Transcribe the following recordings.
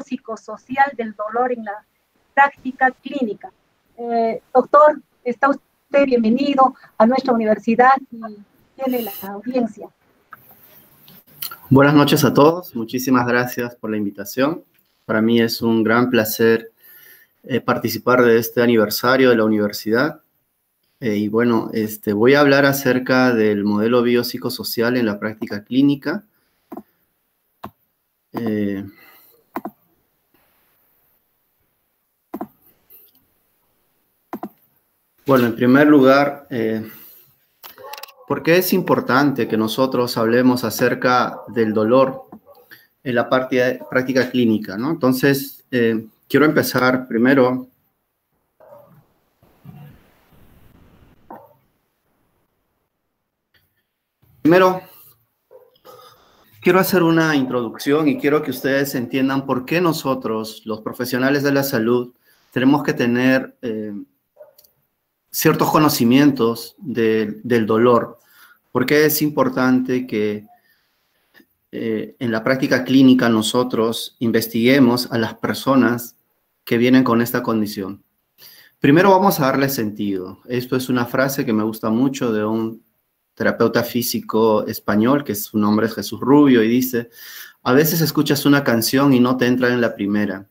biopsicosocial del dolor en la práctica clínica. Doctor, está usted bienvenido a nuestra universidad y tiene la audiencia. Buenas noches a todos, muchísimas gracias por la invitación. Para mí es un gran placer participar de este aniversario de la universidad. Y bueno, voy a hablar acerca del modelo biopsicosocial en la práctica clínica. Bueno, en primer lugar, ¿por qué es importante que nosotros hablemos acerca del dolor en la práctica clínica, ¿no? Entonces, quiero empezar primero quiero hacer una introducción y quiero que ustedes entiendan por qué nosotros, los profesionales de la salud, tenemos que tener ciertos conocimientos del dolor. ¿Por qué es importante que en la práctica clínica nosotros investiguemos a las personas que vienen con esta condición? Primero vamos a darle sentido. Esto es una frase que me gusta mucho de un terapeuta físico español, que su nombre es Jesús Rubio, y dice: a veces escuchas una canción y no te entra en la primera,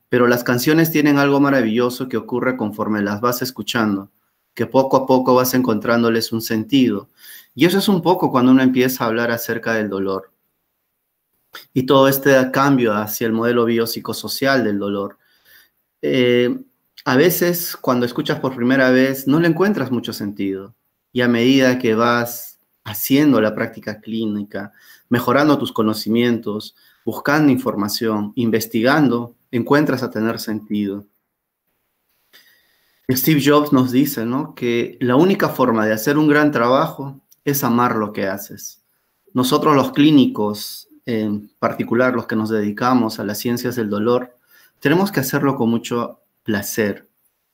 pero las canciones tienen algo maravilloso que ocurre conforme las vas escuchando, que poco a poco vas encontrándoles un sentido. Y eso es un poco cuando uno empieza a hablar acerca del dolor. Y todo este cambio hacia el modelo biopsicosocial del dolor. A veces, cuando escuchas por primera vez, no le encuentras mucho sentido. Y a medida que vas haciendo la práctica clínica, mejorando tus conocimientos, buscando información, investigando, encuentras a tener sentido. Steve Jobs nos dice, ¿no?, que la única forma de hacer un gran trabajo es amar lo que haces. Nosotros los clínicos, en particular los que nos dedicamos a las ciencias del dolor, tenemos que hacerlo con mucho placer,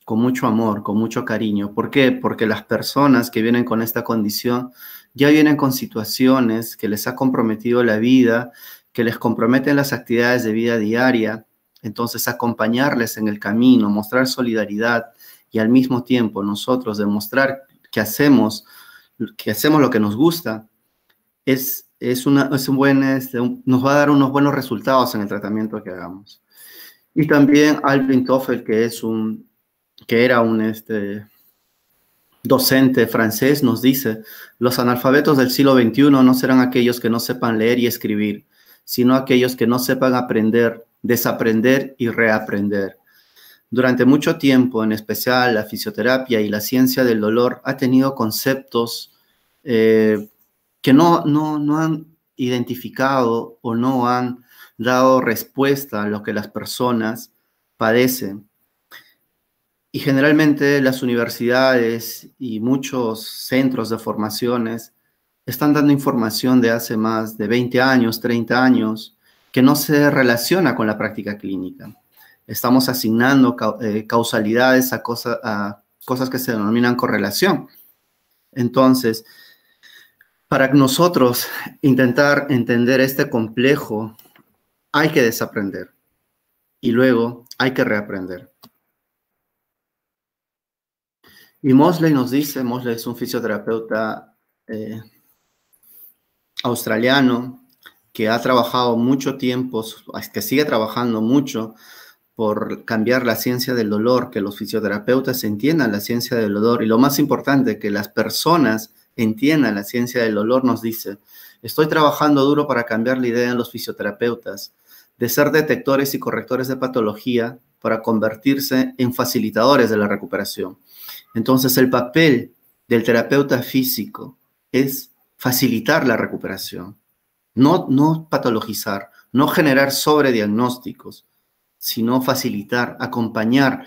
con mucho amor, con mucho cariño. ¿Por qué? Porque las personas que vienen con esta condición ya vienen con situaciones que les ha comprometido la vida, que les comprometen las actividades de vida diaria. Entonces, acompañarles en el camino, mostrar solidaridad y al mismo tiempo nosotros demostrar que hacemos lo que nos gusta, nos va a dar unos buenos resultados en el tratamiento que hagamos. Y también Alvin Toffel, que era un docente francés, nos dice: los analfabetos del siglo XXI no serán aquellos que no sepan leer y escribir, sino aquellos que no sepan aprender, desaprender y reaprender. Durante mucho tiempo, en especial la fisioterapia y la ciencia del dolor, ha tenido conceptos que no han identificado o no han dado respuesta a lo que las personas padecen. Y generalmente las universidades y muchos centros de formaciones están dando información de hace más de 20 años, 30 años, que no se relaciona con la práctica clínica. Estamos asignando causalidades a cosas que se denominan correlación. Entonces, para nosotros intentar entender este complejo, hay que desaprender y luego hay que reaprender. Y Mosley nos dice, Mosley es un fisioterapeuta australiano que ha trabajado mucho tiempo, que sigue trabajando mucho por cambiar la ciencia del dolor, que los fisioterapeutas entiendan la ciencia del dolor y lo más importante, que las personas entiendan la ciencia del dolor. Nos dice: estoy trabajando duro para cambiar la idea en los fisioterapeutas de ser detectores y correctores de patología para convertirse en facilitadores de la recuperación. Entonces, el papel del terapeuta físico es facilitar la recuperación, no patologizar, no generar sobrediagnósticos, sino facilitar, acompañar,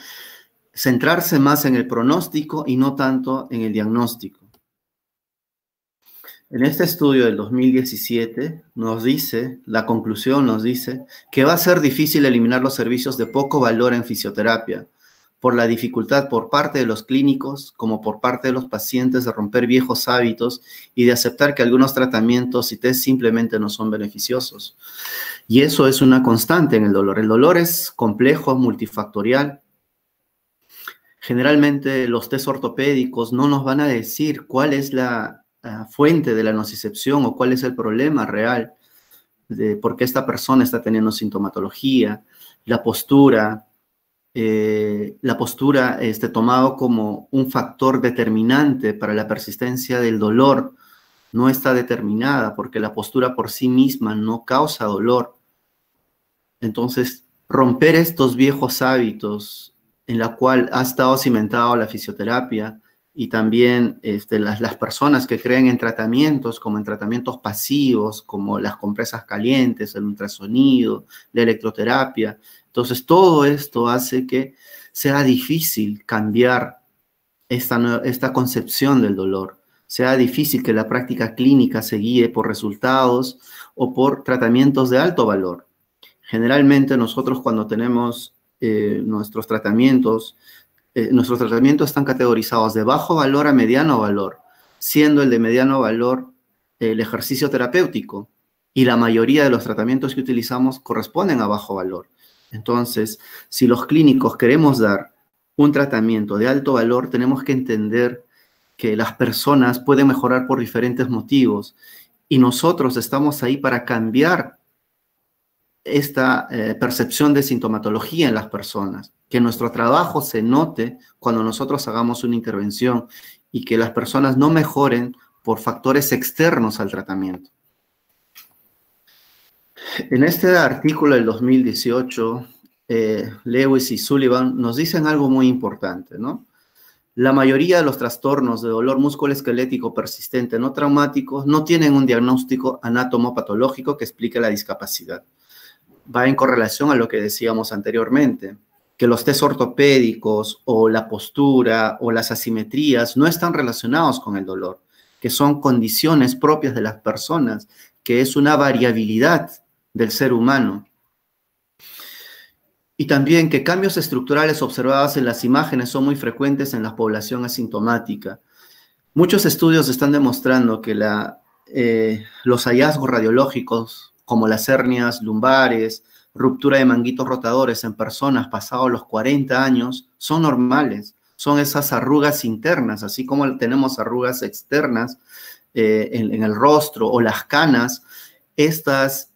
centrarse más en el pronóstico y no tanto en el diagnóstico. En este estudio del 2017 la conclusión nos dice que va a ser difícil eliminar los servicios de poco valor en fisioterapia, por la dificultad por parte de los clínicos como por parte de los pacientes de romper viejos hábitos y de aceptar que algunos tratamientos y test simplemente no son beneficiosos. Y eso es una constante en el dolor. El dolor es complejo, multifactorial. Generalmente los test ortopédicos no nos van a decir cuál es la fuente de la nocicepción o cuál es el problema real de por qué esta persona está teniendo sintomatología, la postura tomado como un factor determinante para la persistencia del dolor no está determinada porque la postura por sí misma no causa dolor. Entonces, romper estos viejos hábitos en la cual ha estado cimentado la fisioterapia y también las personas que creen en tratamientos como en tratamientos pasivos, como las compresas calientes, el ultrasonido, la electroterapia. Entonces, todo esto hace que sea difícil cambiar esta concepción del dolor. Sea difícil que la práctica clínica se guíe por resultados o por tratamientos de alto valor. Generalmente nosotros cuando tenemos nuestros tratamientos están categorizados de bajo valor a mediano valor, siendo el de mediano valor el ejercicio terapéutico y la mayoría de los tratamientos que utilizamos corresponden a bajo valor. Entonces, si los clínicos queremos dar un tratamiento de alto valor, tenemos que entender que las personas pueden mejorar por diferentes motivos y nosotros estamos ahí para cambiar esta percepción de sintomatología en las personas, que nuestro trabajo se note cuando nosotros hagamos una intervención y que las personas no mejoren por factores externos al tratamiento. En este artículo del 2018, Lewis y Sullivan nos dicen algo muy importante, ¿no? La mayoría de los trastornos de dolor musculoesquelético persistente no traumáticos no tienen un diagnóstico anatomopatológico que explique la discapacidad. Va en correlación a lo que decíamos anteriormente, que los test ortopédicos o la postura o las asimetrías no están relacionados con el dolor, que son condiciones propias de las personas, que es una variabilidad del ser humano. Y también que cambios estructurales observados en las imágenes son muy frecuentes en la población asintomática. Muchos estudios están demostrando que los hallazgos radiológicos como las hernias lumbares, ruptura de manguitos rotadores en personas pasados los 40 años, son normales. Son esas arrugas internas, así como tenemos arrugas externas en el rostro o las canas. Estos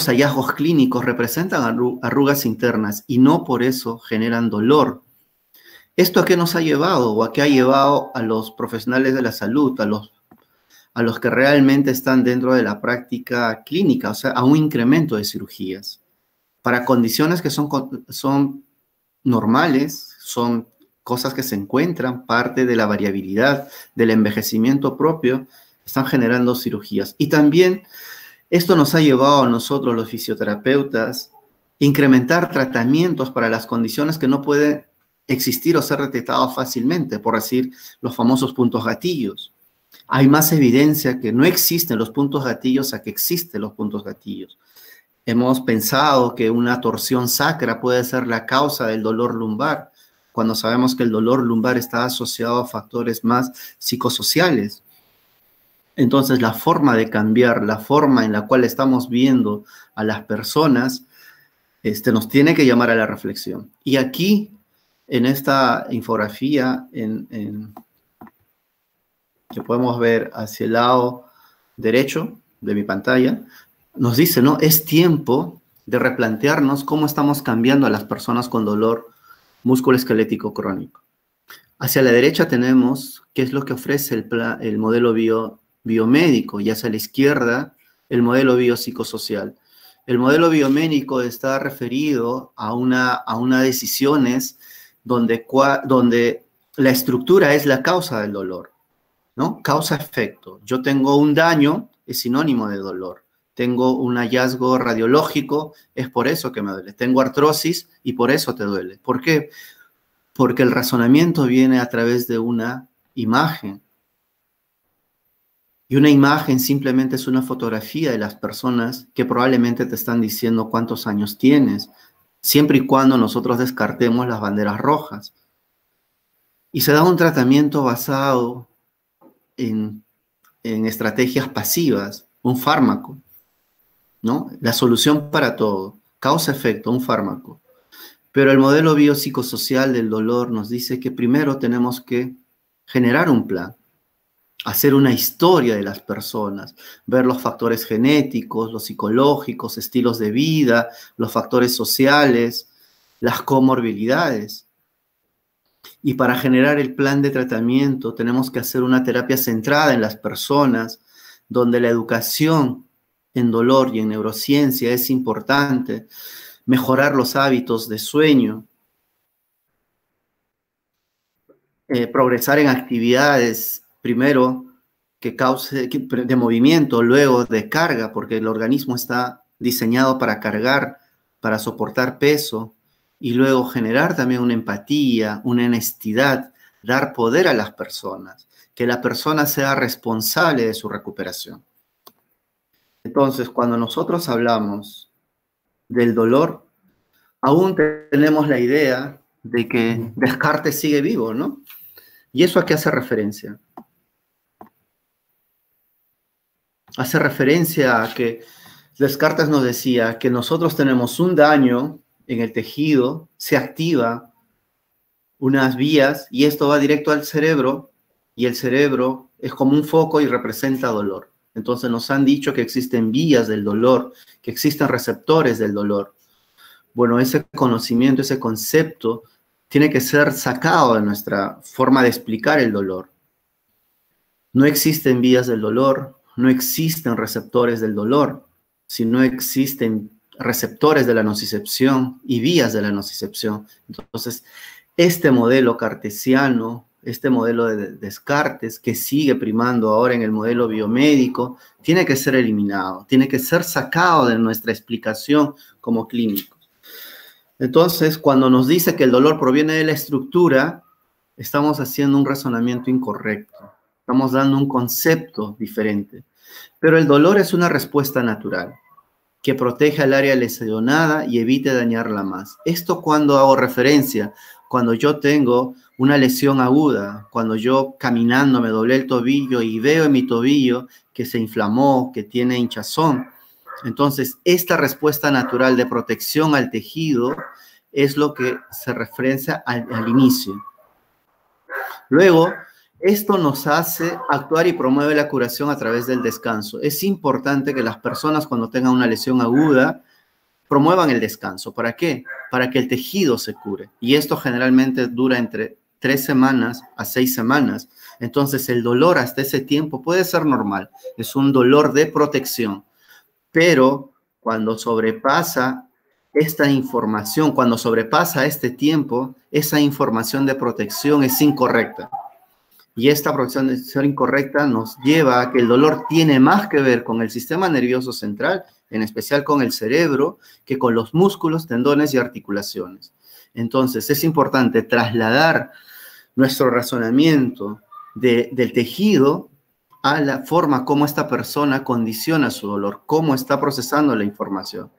hallazgos clínicos representan arrugas internas y no por eso generan dolor. ¿Esto a qué nos ha llevado o a qué ha llevado a los profesionales de la salud, a los que realmente están dentro de la práctica clínica, o sea, a un incremento de cirugías? Para condiciones que son normales, son cosas que se encuentran, parte de la variabilidad, del envejecimiento propio, están generando cirugías. Y también esto nos ha llevado a nosotros, los fisioterapeutas, incrementar tratamientos para las condiciones que no pueden existir o ser detectados fácilmente, por decir, los famosos puntos gatillos. Hay más evidencia que no existen los puntos gatillos a que existen los puntos gatillos. Hemos pensado que una torsión sacra puede ser la causa del dolor lumbar, cuando sabemos que el dolor lumbar está asociado a factores más psicosociales. Entonces, la forma de cambiar, la forma en la cual estamos viendo a las personas, nos tiene que llamar a la reflexión. Y aquí, en esta infografía, que podemos ver hacia el lado derecho de mi pantalla, nos dice, ¿no? Es tiempo de replantearnos cómo estamos cambiando a las personas con dolor musculoesquelético crónico. Hacia la derecha tenemos qué es lo que ofrece el modelo biomédico, y hacia la izquierda el modelo biopsicosocial. El modelo biomédico está referido a una decisiones donde la estructura es la causa del dolor, ¿no? Causa-efecto. Yo tengo un daño, es sinónimo de dolor. Tengo un hallazgo radiológico, es por eso que me duele. Tengo artrosis y por eso te duele. ¿Por qué? Porque el razonamiento viene a través de una imagen. Y una imagen simplemente es una fotografía de las personas que probablemente te están diciendo cuántos años tienes, siempre y cuando nosotros descartemos las banderas rojas. Y se da un tratamiento basado en estrategias pasivas, un fármaco, ¿no? La solución para todo, causa-efecto, un fármaco. Pero el modelo biopsicosocial del dolor nos dice que primero tenemos que generar un plan, hacer una historia de las personas, ver los factores genéticos, los psicológicos, estilos de vida, los factores sociales, las comorbilidades. Y para generar el plan de tratamiento tenemos que hacer una terapia centrada en las personas, donde la educación en dolor y en neurociencia es importante, mejorar los hábitos de sueño, progresar en actividades, primero, de movimiento, luego de carga, porque el organismo está diseñado para cargar, para soportar peso, y luego generar también una empatía, una honestidad, dar poder a las personas, que la persona sea responsable de su recuperación. Entonces, cuando nosotros hablamos del dolor, aún tenemos la idea de que Descartes sigue vivo, ¿no? ¿Y eso a qué hace referencia? Hace referencia a que Descartes nos decía que nosotros tenemos un daño en el tejido, se activa unas vías y esto va directo al cerebro y el cerebro es como un foco y representa dolor. Entonces nos han dicho que existen vías del dolor, que existen receptores del dolor. Bueno, ese conocimiento, ese concepto tiene que ser sacado de nuestra forma de explicar el dolor. No existen vías del dolor, no existen receptores del dolor, sino existen receptores de la nocicepción y vías de la nocicepción. Entonces, este modelo cartesiano, este modelo de Descartes, que sigue primando ahora en el modelo biomédico, tiene que ser eliminado, tiene que ser sacado de nuestra explicación como clínicos. Entonces, cuando nos dice que el dolor proviene de la estructura, estamos haciendo un razonamiento incorrecto. Estamos dando un concepto diferente. Pero el dolor es una respuesta natural que protege al área lesionada y evite dañarla más. Esto cuando hago referencia, cuando yo tengo una lesión aguda, cuando yo caminando me doblé el tobillo y veo en mi tobillo que se inflamó, que tiene hinchazón. Entonces, esta respuesta natural de protección al tejido es lo que se referencia al inicio. Luego, esto nos hace actuar y promueve la curación a través del descanso. Es importante que las personas cuando tengan una lesión aguda promuevan el descanso. ¿Para qué? Para que el tejido se cure. Y esto generalmente dura entre 3 semanas a 6 semanas. Entonces el dolor hasta ese tiempo puede ser normal. Es un dolor de protección. Pero cuando sobrepasa esta información, cuando sobrepasa este tiempo, esa información de protección es incorrecta. Y esta protección incorrecta nos lleva a que el dolor tiene más que ver con el sistema nervioso central, en especial con el cerebro, que con los músculos, tendones y articulaciones. Entonces, es importante trasladar nuestro razonamiento del tejido a la forma como esta persona condiciona su dolor, cómo está procesando la información.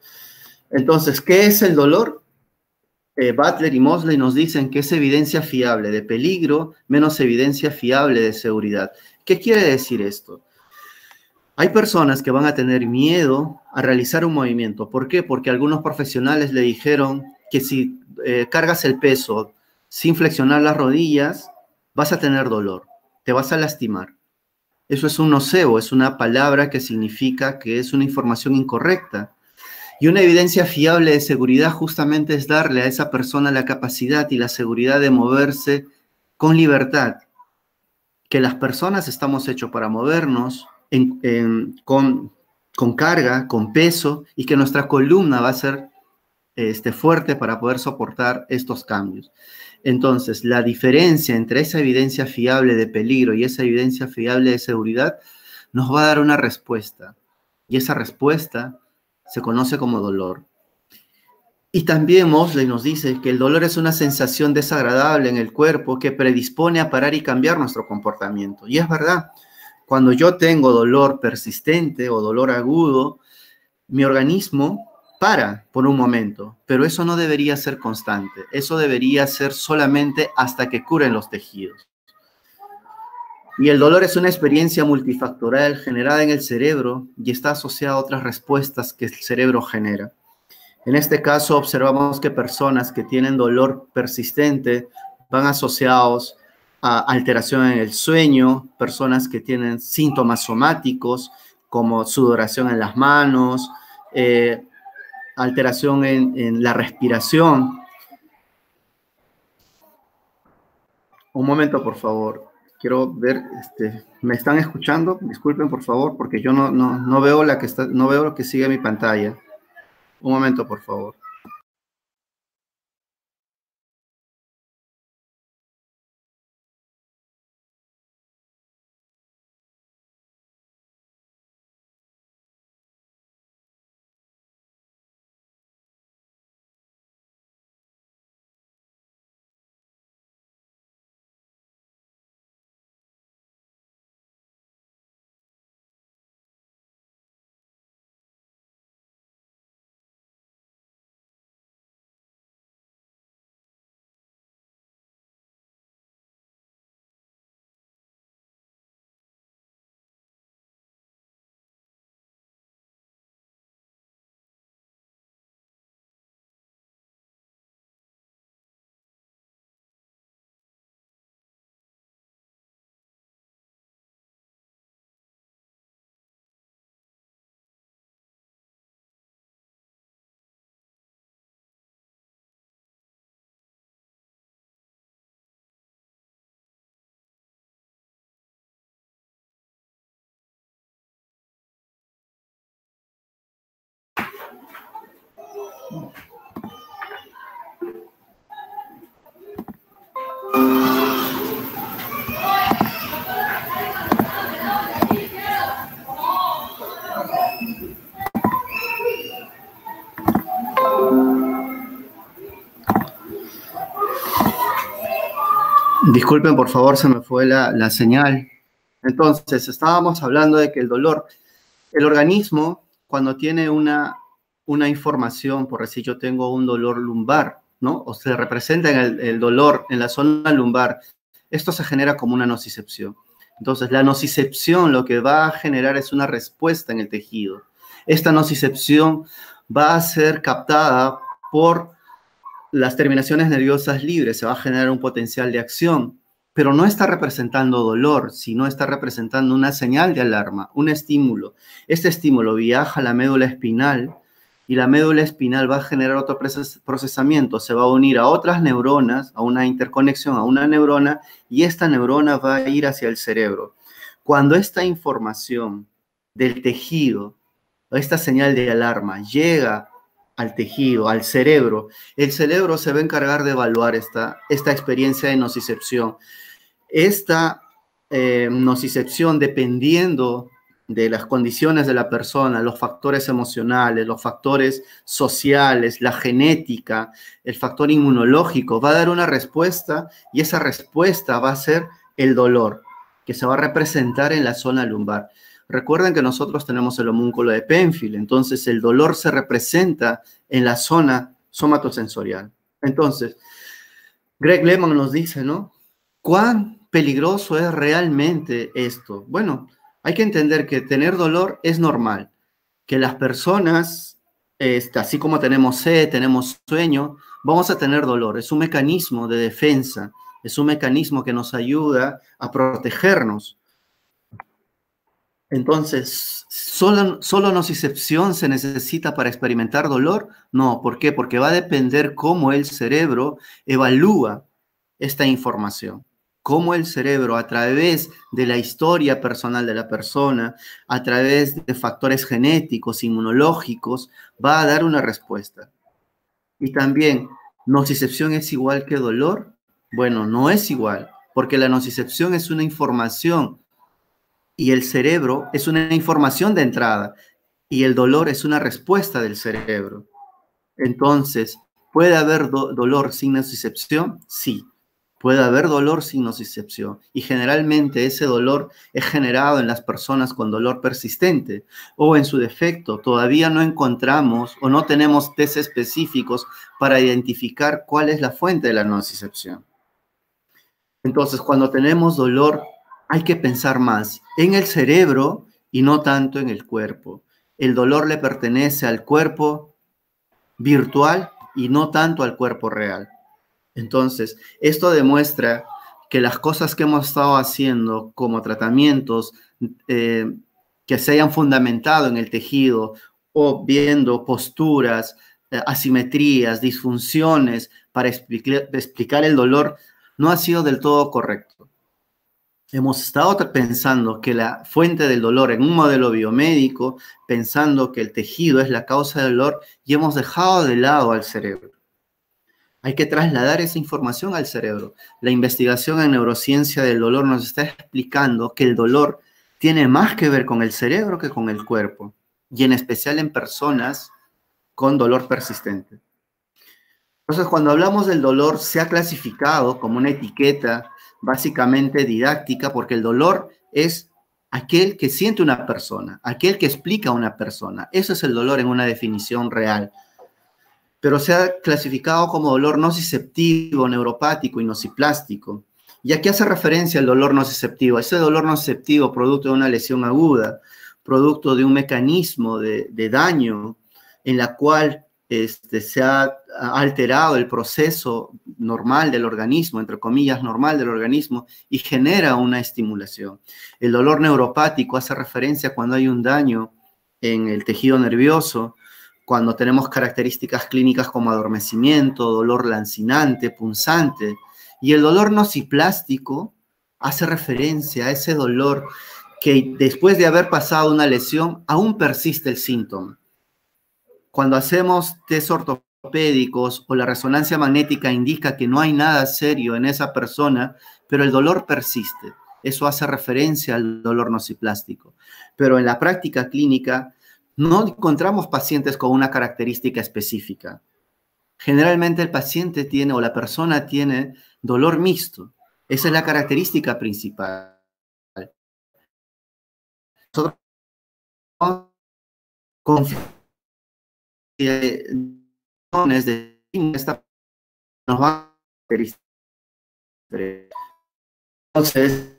Entonces, ¿qué es el dolor? Butler y Mosley nos dicen que es evidencia fiable de peligro menos evidencia fiable de seguridad. ¿Qué quiere decir esto? Hay personas que van a tener miedo a realizar un movimiento. ¿Por qué? Porque algunos profesionales le dijeron que si cargas el peso sin flexionar las rodillas, vas a tener dolor, te vas a lastimar. Eso es un nocebo, es una palabra que significa que es una información incorrecta. Y una evidencia fiable de seguridad justamente es darle a esa persona la capacidad y la seguridad de moverse con libertad. Que las personas estamos hechos para movernos con carga, con peso, y que nuestra columna va a ser fuerte para poder soportar estos cambios. Entonces, la diferencia entre esa evidencia fiable de peligro y esa evidencia fiable de seguridad nos va a dar una respuesta. Y esa respuesta se conoce como dolor. Y también Mosley nos dice que el dolor es una sensación desagradable en el cuerpo que predispone a parar y cambiar nuestro comportamiento. Y es verdad, cuando yo tengo dolor persistente o dolor agudo, mi organismo para por un momento, pero eso no debería ser constante. Eso debería ser solamente hasta que curen los tejidos. Y el dolor es una experiencia multifactorial generada en el cerebro y está asociada a otras respuestas que el cerebro genera. En este caso, observamos que personas que tienen dolor persistente van asociados a alteración en el sueño, personas que tienen síntomas somáticos como sudoración en las manos, alteración en la respiración. Un momento, por favor. Quiero ver, ¿me están escuchando? Disculpen, por favor, porque yo no veo no veo lo que sigue mi pantalla. Un momento, por favor. Disculpen, por favor, se me fue la señal. Entonces, estábamos hablando de que el dolor, el organismo, cuando tiene una información, por decir, yo tengo un dolor lumbar, ¿no? O se representa en el dolor en la zona lumbar, esto se genera como una nocicepción. Entonces, la nocicepción lo que va a generar es una respuesta en el tejido. Esta nocicepción va a ser captada por las terminaciones nerviosas libres, se va a generar un potencial de acción, pero no está representando dolor, sino está representando una señal de alarma, un estímulo. Este estímulo viaja a la médula espinal y la médula espinal va a generar otro procesamiento, se va a unir a otras neuronas, a una interconexión, a una neurona, y esta neurona va a ir hacia el cerebro. Cuando esta información del tejido, esta señal de alarma llega al tejido, al cerebro, el cerebro se va a encargar de evaluar esta experiencia de nocicepción. Esta nocicepción, dependiendo de las condiciones de la persona, los factores emocionales, los factores sociales, la genética, el factor inmunológico, va a dar una respuesta y esa respuesta va a ser el dolor, que se va a representar en la zona lumbar. Recuerden que nosotros tenemos el homúnculo de Penfield, entonces el dolor se representa en la zona somatosensorial. Entonces, Greg Lehman nos dice, ¿no? ¿Cuán peligroso es realmente esto? Bueno, hay que entender que tener dolor es normal, que las personas, así como tenemos sed, tenemos sueño, vamos a tener dolor. Es un mecanismo de defensa, es un mecanismo que nos ayuda a protegernos. Entonces, ¿solo nocicepción se necesita para experimentar dolor? No, ¿por qué? Porque va a depender cómo el cerebro evalúa esta información. Cómo el cerebro, a través de la historia personal de la persona, a través de factores genéticos, inmunológicos, va a dar una respuesta. Y también, ¿nocicepción es igual que dolor? Bueno, no es igual, porque la nocicepción es una información y el cerebro es una información de entrada y el dolor es una respuesta del cerebro. Entonces, ¿puede haber dolor sin nocicepción? Sí. Puede haber dolor sin nocicepción y generalmente ese dolor es generado en las personas con dolor persistente o en su defecto todavía no encontramos o no tenemos test específicos para identificar cuál es la fuente de la nocicepción. Entonces, cuando tenemos dolor, hay que pensar más en el cerebro y no tanto en el cuerpo. El dolor le pertenece al cuerpo virtual y no tanto al cuerpo real. Entonces, esto demuestra que las cosas que hemos estado haciendo como tratamientos que se hayan fundamentado en el tejido o viendo posturas, asimetrías, disfunciones para explicar el dolor, no ha sido del todo correcto. Hemos estado pensando que la fuente del dolor en un modelo biomédico, pensando que el tejido es la causa del dolor y hemos dejado de lado al cerebro. Hay que trasladar esa información al cerebro. La investigación en neurociencia del dolor nos está explicando que el dolor tiene más que ver con el cerebro que con el cuerpo, y en especial en personas con dolor persistente. Entonces, cuando hablamos del dolor, se ha clasificado como una etiqueta básicamente didáctica, porque el dolor es aquel que siente una persona, aquel que explica a una persona. Eso es el dolor en una definición real. Pero se ha clasificado como dolor nociceptivo, neuropático y nociplástico. ¿Y a qué hace referencia el dolor nociceptivo? Ese dolor nociceptivo producto de una lesión aguda, producto de un mecanismo de daño en la cual se ha alterado el proceso normal del organismo, entre comillas, normal del organismo, y genera una estimulación. El dolor neuropático hace referencia cuando hay un daño en el tejido nervioso, cuando tenemos características clínicas como adormecimiento, dolor lancinante, punzante. Y el dolor nociplástico hace referencia a ese dolor que después de haber pasado una lesión aún persiste el síntoma. Cuando hacemos test ortopédicos o la resonancia magnética indica que no hay nada serio en esa persona, pero el dolor persiste. Eso hace referencia al dolor nociplástico. Pero en la práctica clínica no encontramos pacientes con una característica específica. Generalmente el paciente tiene o la persona tiene dolor mixto. Esa es la característica principal. Nosotros confiamos de esta nos va a entonces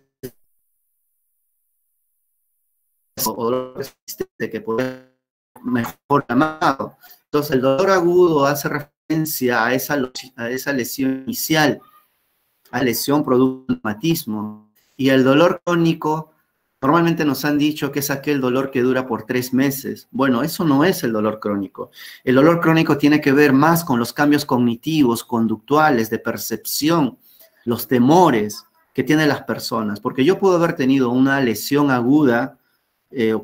o dolor persistente que puede mejor llamado. Entonces el dolor agudo hace referencia a esa lesión inicial, a lesión producto de traumatismo, y el dolor crónico normalmente nos han dicho que es aquel dolor que dura por 3 meses. Bueno, eso no es el dolor crónico. El dolor crónico tiene que ver más con los cambios cognitivos, conductuales, de percepción, los temores que tienen las personas. Porque yo puedo haber tenido una lesión aguda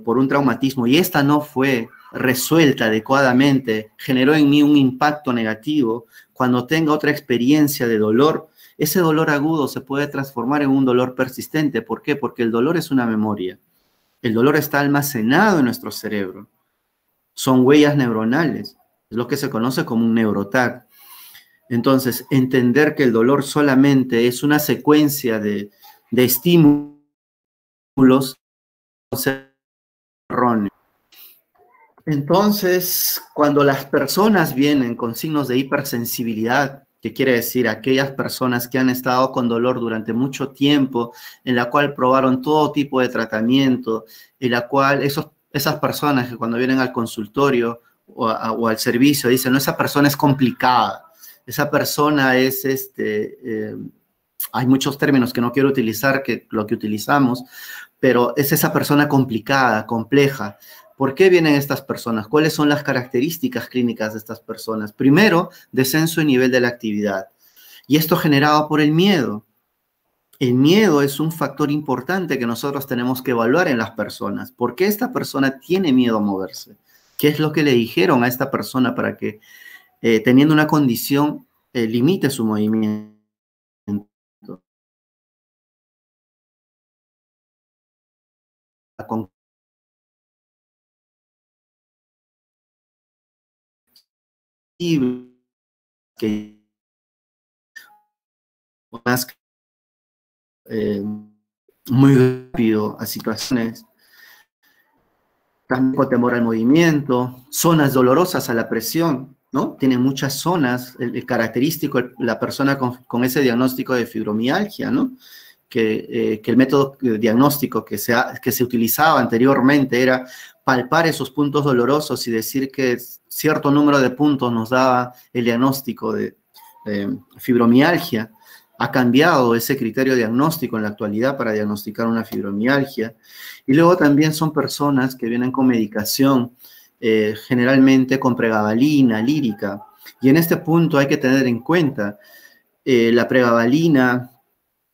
por un traumatismo y esta no fue resuelta adecuadamente, generó en mí un impacto negativo. Cuando tenga otra experiencia de dolor, ese dolor agudo se puede transformar en un dolor persistente. ¿Por qué? Porque el dolor es una memoria. El dolor está almacenado en nuestro cerebro. Son huellas neuronales. Es lo que se conoce como un neurotag. Entonces, entender que el dolor solamente es una secuencia de estímulos erróneo. Entonces, cuando las personas vienen con signos de hipersensibilidad, que quiere decir aquellas personas que han estado con dolor durante mucho tiempo, en la cual probaron todo tipo de tratamiento, en la cual esas personas que cuando vienen al consultorio o al servicio dicen, no, esa persona es complicada, esa persona es, hay muchos términos que no quiero utilizar, que lo que utilizamos, pero es esa persona complicada, compleja. ¿Por qué vienen estas personas? ¿Cuáles son las características clínicas de estas personas? Primero, descenso en nivel de la actividad. Y esto generado por el miedo. El miedo es un factor importante que nosotros tenemos que evaluar en las personas. ¿Por qué esta persona tiene miedo a moverse? ¿Qué es lo que le dijeron a esta persona para que, teniendo una condición, limite su movimiento? Con que más muy rápido a situaciones, también con temor al movimiento, zonas dolorosas a la presión, ¿no? Tiene muchas zonas, el característico, la persona con ese diagnóstico de fibromialgia, ¿no? Que el método diagnóstico que se utilizaba anteriormente era palpar esos puntos dolorosos y decir que cierto número de puntos nos daba el diagnóstico de fibromialgia. Ha cambiado ese criterio diagnóstico en la actualidad para diagnosticar una fibromialgia. Y luego también son personas que vienen con medicación, generalmente con pregabalina, lírica. Y en este punto hay que tener en cuenta la pregabalina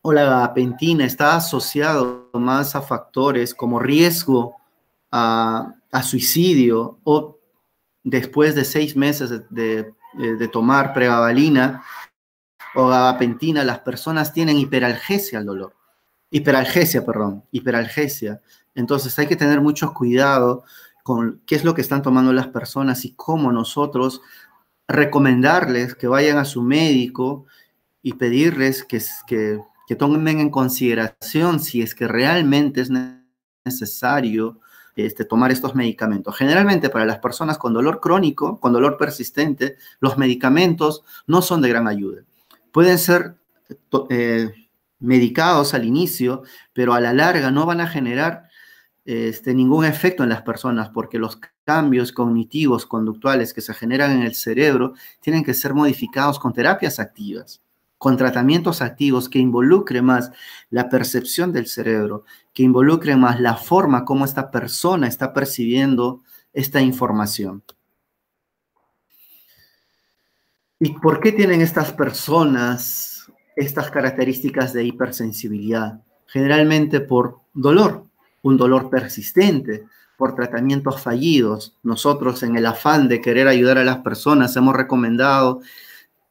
o la gabapentina está asociado más a factores como riesgo a suicidio, o después de 6 meses de tomar pregabalina o gabapentina, las personas tienen hiperalgesia al dolor. Hiperalgesia. Entonces hay que tener mucho cuidado con qué es lo que están tomando las personas y cómo nosotros recomendarles que vayan a su médico y pedirles que tomen en consideración si es que realmente es necesario tomar estos medicamentos. Generalmente para las personas con dolor crónico, con dolor persistente, los medicamentos no son de gran ayuda. Pueden ser medicados al inicio, pero a la larga no van a generar ningún efecto en las personas, porque los cambios cognitivos, conductuales que se generan en el cerebro tienen que ser modificados con terapias activas, con tratamientos activos que involucre más la percepción del cerebro, que involucre más la forma como esta persona está percibiendo esta información. ¿Y por qué tienen estas personas estas características de hipersensibilidad? Generalmente por dolor, un dolor persistente, por tratamientos fallidos. Nosotros, en el afán de querer ayudar a las personas, hemos recomendado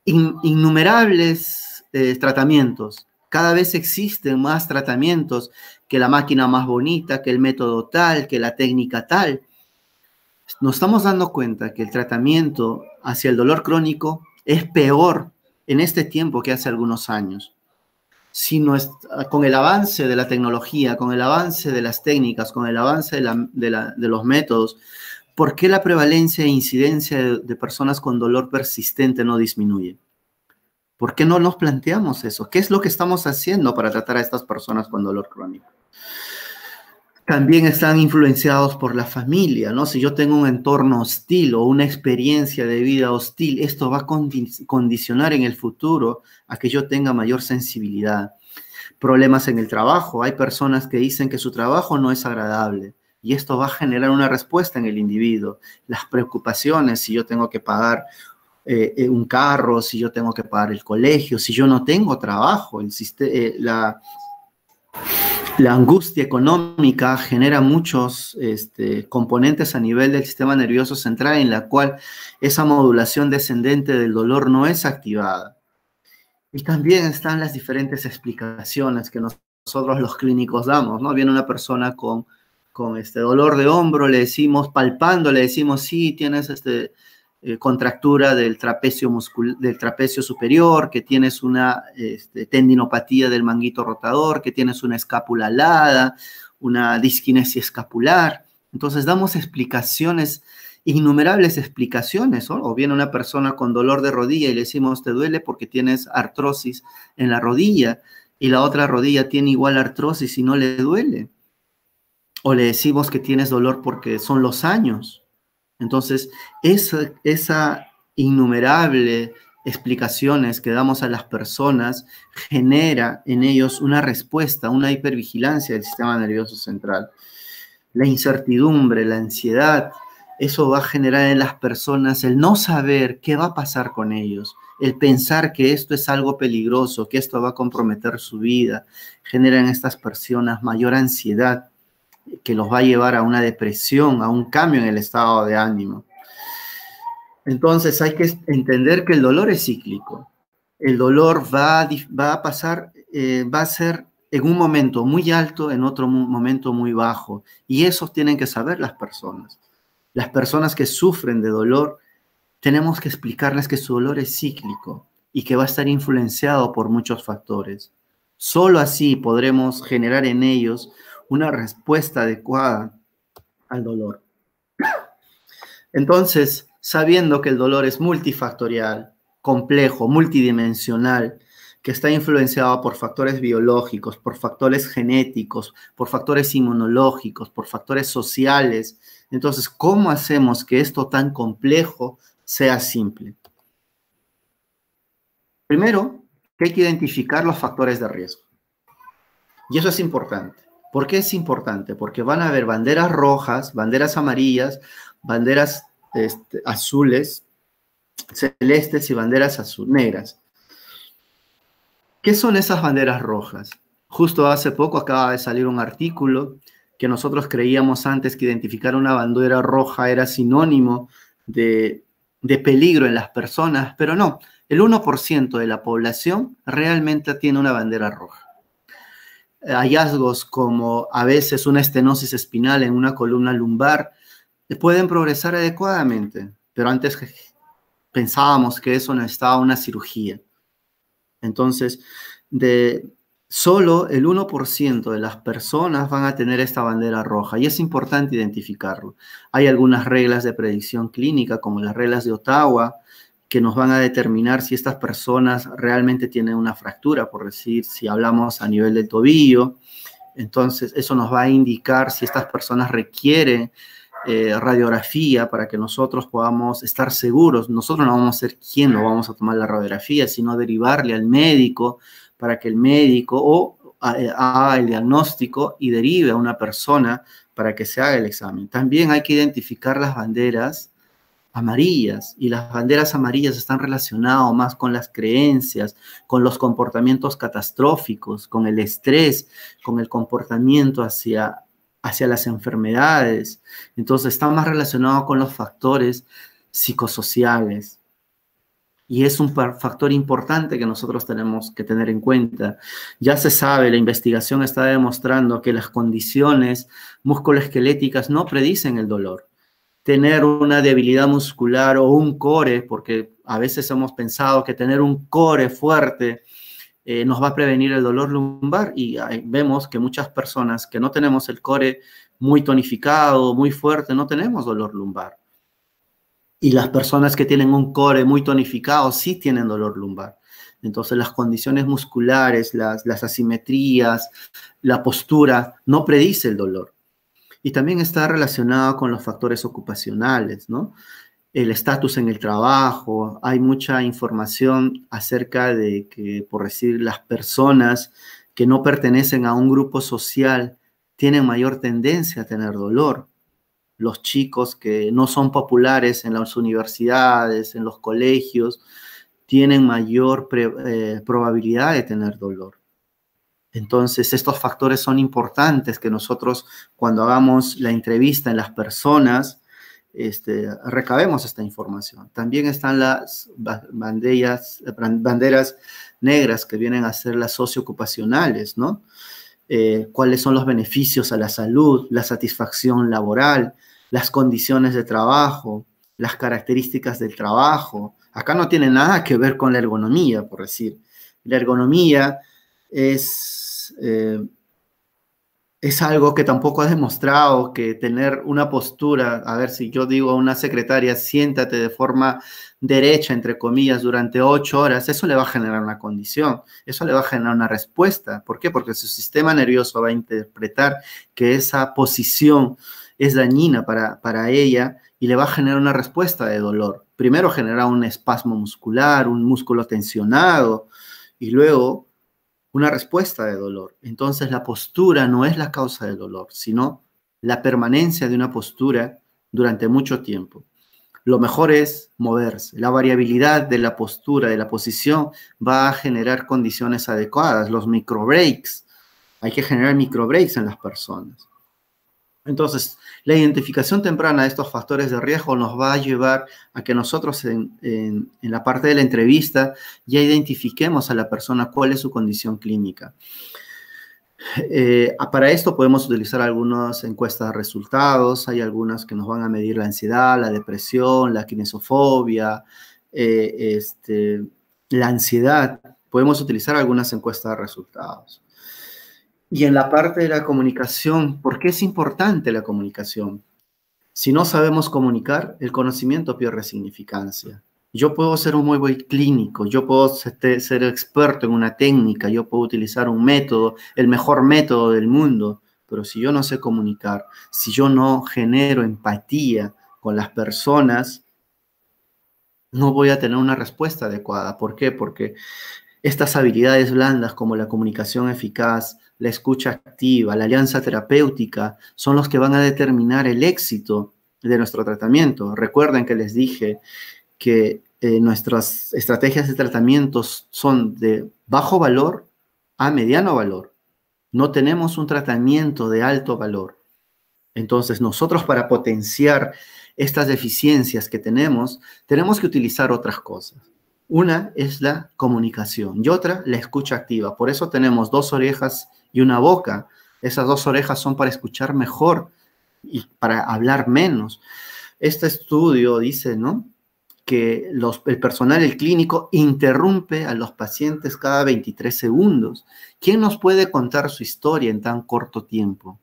innumerables tratamientos. Cada vez existen más tratamientos, que la máquina más bonita, que el método tal, que la técnica tal. Nos estamos dando cuenta que el tratamiento hacia el dolor crónico es peor en este tiempo que hace algunos años. Con el avance de la tecnología, con el avance de las técnicas, con el avance de los métodos, ¿por qué la prevalencia e incidencia de personas con dolor persistente no disminuye? ¿Por qué no nos planteamos eso? ¿Qué es lo que estamos haciendo para tratar a estas personas con dolor crónico? También están influenciados por la familia, ¿no? Si yo tengo un entorno hostil o una experiencia de vida hostil, esto va a condicionar en el futuro a que yo tenga mayor sensibilidad. Problemas en el trabajo. Hay personas que dicen que su trabajo no es agradable y esto va a generar una respuesta en el individuo. Las preocupaciones, si yo tengo que pagar un carro, si yo tengo que pagar el colegio, si yo no tengo trabajo, la angustia económica genera muchos componentes a nivel del sistema nervioso central en la cual esa modulación descendente del dolor no es activada. Y también están las diferentes explicaciones que nosotros los clínicos damos, ¿no? Viene una persona con dolor de hombro, le decimos, palpando, le decimos, sí, tienes contractura del trapecio superior, que tienes una tendinopatía del manguito rotador, que tienes una escápula alada, una disquinesia escapular. Entonces damos explicaciones, innumerables explicaciones, ¿no? O viene una persona con dolor de rodilla y le decimos, te duele porque tienes artrosis en la rodilla, y la otra rodilla tiene igual artrosis y no le duele. O le decimos que tienes dolor porque son los años. Entonces, esa innumerable explicaciones que damos a las personas genera en ellos una respuesta, una hipervigilancia del sistema nervioso central. La incertidumbre, la ansiedad, eso va a generar en las personas el no saber qué va a pasar con ellos, el pensar que esto es algo peligroso, que esto va a comprometer su vida, genera en estas personas mayor ansiedad, que los va a llevar a una depresión, a un cambio en el estado de ánimo. Entonces hay que entender que el dolor es cíclico. El dolor va a pasar, va a ser en un momento muy alto, en otro momento muy bajo. Y eso tienen que saber las personas. Las personas que sufren de dolor, tenemos que explicarles que su dolor es cíclico y que va a estar influenciado por muchos factores. Solo así podremos generar en ellos una respuesta adecuada al dolor. Entonces, sabiendo que el dolor es multifactorial, complejo, multidimensional, que está influenciado por factores biológicos, por factores genéticos, por factores inmunológicos, por factores sociales, entonces, ¿cómo hacemos que esto tan complejo sea simple? Primero, que hay que identificar los factores de riesgo. Y eso es importante. ¿Por qué es importante? Porque van a haber banderas rojas, banderas amarillas, banderas azules, celestes y banderas negras. ¿Qué son esas banderas rojas? Justo hace poco acaba de salir un artículo que nosotros creíamos antes que identificar una bandera roja era sinónimo de peligro en las personas, pero no. El 1% de la población realmente tiene una bandera roja. Hallazgos como a veces una estenosis espinal en una columna lumbar pueden progresar adecuadamente, pero antes pensábamos que eso necesitaba una cirugía. Entonces, solo el 1% de las personas van a tener esta bandera roja y es importante identificarlo. Hay algunas reglas de predicción clínica, como las reglas de Ottawa, que nos van a determinar si estas personas realmente tienen una fractura, por decir, si hablamos a nivel del tobillo. Entonces, eso nos va a indicar si estas personas requieren radiografía para que nosotros podamos estar seguros. Nosotros no vamos a ser quien lo vamos a tomar la radiografía, sino derivarle al médico para que el médico haga el diagnóstico y derive a una persona para que se haga el examen. También hay que identificar las banderas amarillas, y las banderas amarillas están relacionadas más con las creencias, con los comportamientos catastróficos, con el estrés, con el comportamiento hacia las enfermedades. Entonces, está más relacionado con los factores psicosociales. Y es un factor importante que nosotros tenemos que tener en cuenta. Ya se sabe, la investigación está demostrando que las condiciones musculoesqueléticas no predicen el dolor. Tener una debilidad muscular o un core, porque a veces hemos pensado que tener un core fuerte nos va a prevenir el dolor lumbar, y vemos que muchas personas que no tenemos el core muy tonificado, muy fuerte, no tenemos dolor lumbar. Y las personas que tienen un core muy tonificado sí tienen dolor lumbar. Entonces, las condiciones musculares, las asimetrías, la postura, no predice el dolor. Y también está relacionado con los factores ocupacionales, ¿no? El estatus en el trabajo. Hay mucha información acerca de que, por decir, las personas que no pertenecen a un grupo social tienen mayor tendencia a tener dolor. Los chicos que no son populares en las universidades, en los colegios, tienen mayor probabilidad de tener dolor. Entonces, estos factores son importantes que nosotros, cuando hagamos la entrevista en las personas, recabemos esta información. También están las banderas negras que vienen a ser las socioocupacionales, ¿no? Cuáles son los beneficios a la salud, la satisfacción laboral, las condiciones de trabajo, las características del trabajo. Acá no tiene nada que ver con la ergonomía, por decir. La ergonomía es algo que tampoco ha demostrado que tener una postura, a ver, si yo digo a una secretaria, siéntate de forma derecha, entre comillas, durante 8 horas, eso le va a generar una condición, eso le va a generar una respuesta. ¿Por qué? Porque su sistema nervioso va a interpretar que esa posición es dañina para ella y le va a generar una respuesta de dolor. Primero genera un espasmo muscular, un músculo tensionado, y luego una respuesta de dolor. Entonces, la postura no es la causa del dolor, sino la permanencia de una postura durante mucho tiempo. Lo mejor es moverse. La variabilidad de la postura, de la posición, va a generar condiciones adecuadas. Los microbreaks. Hay que generar microbreaks en las personas. Entonces, la identificación temprana de estos factores de riesgo nos va a llevar a que nosotros en la parte de la entrevista ya identifiquemos a la persona cuál es su condición clínica. Para esto podemos utilizar algunas encuestas de resultados. Hay algunas que nos van a medir la ansiedad, la depresión, la kinesiofobia, el la ansiedad, podemos utilizar algunas encuestas de resultados. Y en la parte de la comunicación, ¿por qué es importante la comunicación? Si no sabemos comunicar, el conocimiento pierde significancia. Yo puedo ser un muy buen clínico, yo puedo ser experto en una técnica, yo puedo utilizar un método, el mejor método del mundo, pero si yo no sé comunicar, si yo no genero empatía con las personas, no voy a tener una respuesta adecuada. ¿Por qué? Porque estas habilidades blandas como la comunicación eficaz, la escucha activa, la alianza terapéutica, son los que van a determinar el éxito de nuestro tratamiento. Recuerden que les dije que nuestras estrategias de tratamientos son de bajo valor a mediano valor. No tenemos un tratamiento de alto valor. Entonces, nosotros para potenciar estas deficiencias que tenemos que utilizar otras cosas. Una es la comunicación y otra la escucha activa. Por eso tenemos 2 orejas y una boca. Esas 2 orejas son para escuchar mejor y para hablar menos. Este estudio dice, ¿no?, que el personal, el clínico, interrumpe a los pacientes cada 23 segundos. ¿Quién nos puede contar su historia en tan corto tiempo?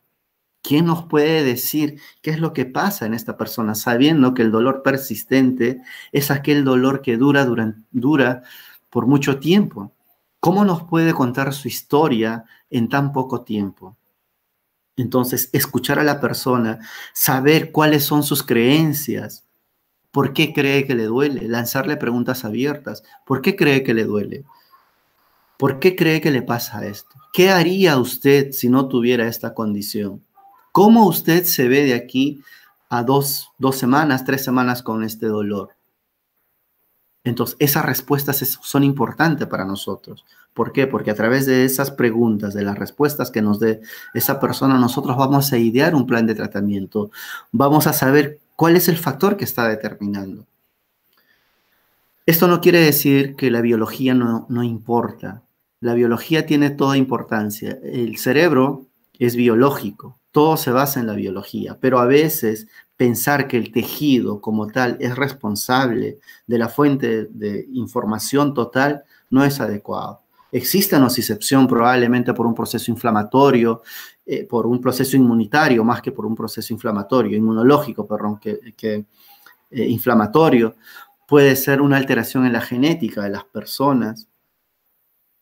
¿Quién nos puede decir qué es lo que pasa en esta persona, sabiendo que el dolor persistente es aquel dolor que dura por mucho tiempo? ¿Cómo nos puede contar su historia en tan poco tiempo? Entonces, escuchar a la persona, saber cuáles son sus creencias, ¿por qué cree que le duele? Lanzarle preguntas abiertas. ¿Por qué cree que le duele? ¿Por qué cree que le pasa esto? ¿Qué haría usted si no tuviera esta condición? ¿Cómo usted se ve de aquí a 2 semanas, 3 semanas con este dolor? Entonces, esas respuestas son importantes para nosotros. ¿Por qué? Porque a través de esas preguntas, de las respuestas que nos dé esa persona, nosotros vamos a idear un plan de tratamiento. Vamos a saber cuál es el factor que está determinando. Esto no quiere decir que la biología no importa. La biología tiene toda importancia. El cerebro es biológico. Todo se basa en la biología, pero a veces pensar que el tejido como tal es responsable de la fuente de información total no es adecuado. Existe nocicepción probablemente por un proceso inflamatorio, por un proceso inmunitario más que por un proceso inmunológico, inflamatorio. Puede ser una alteración en la genética de las personas.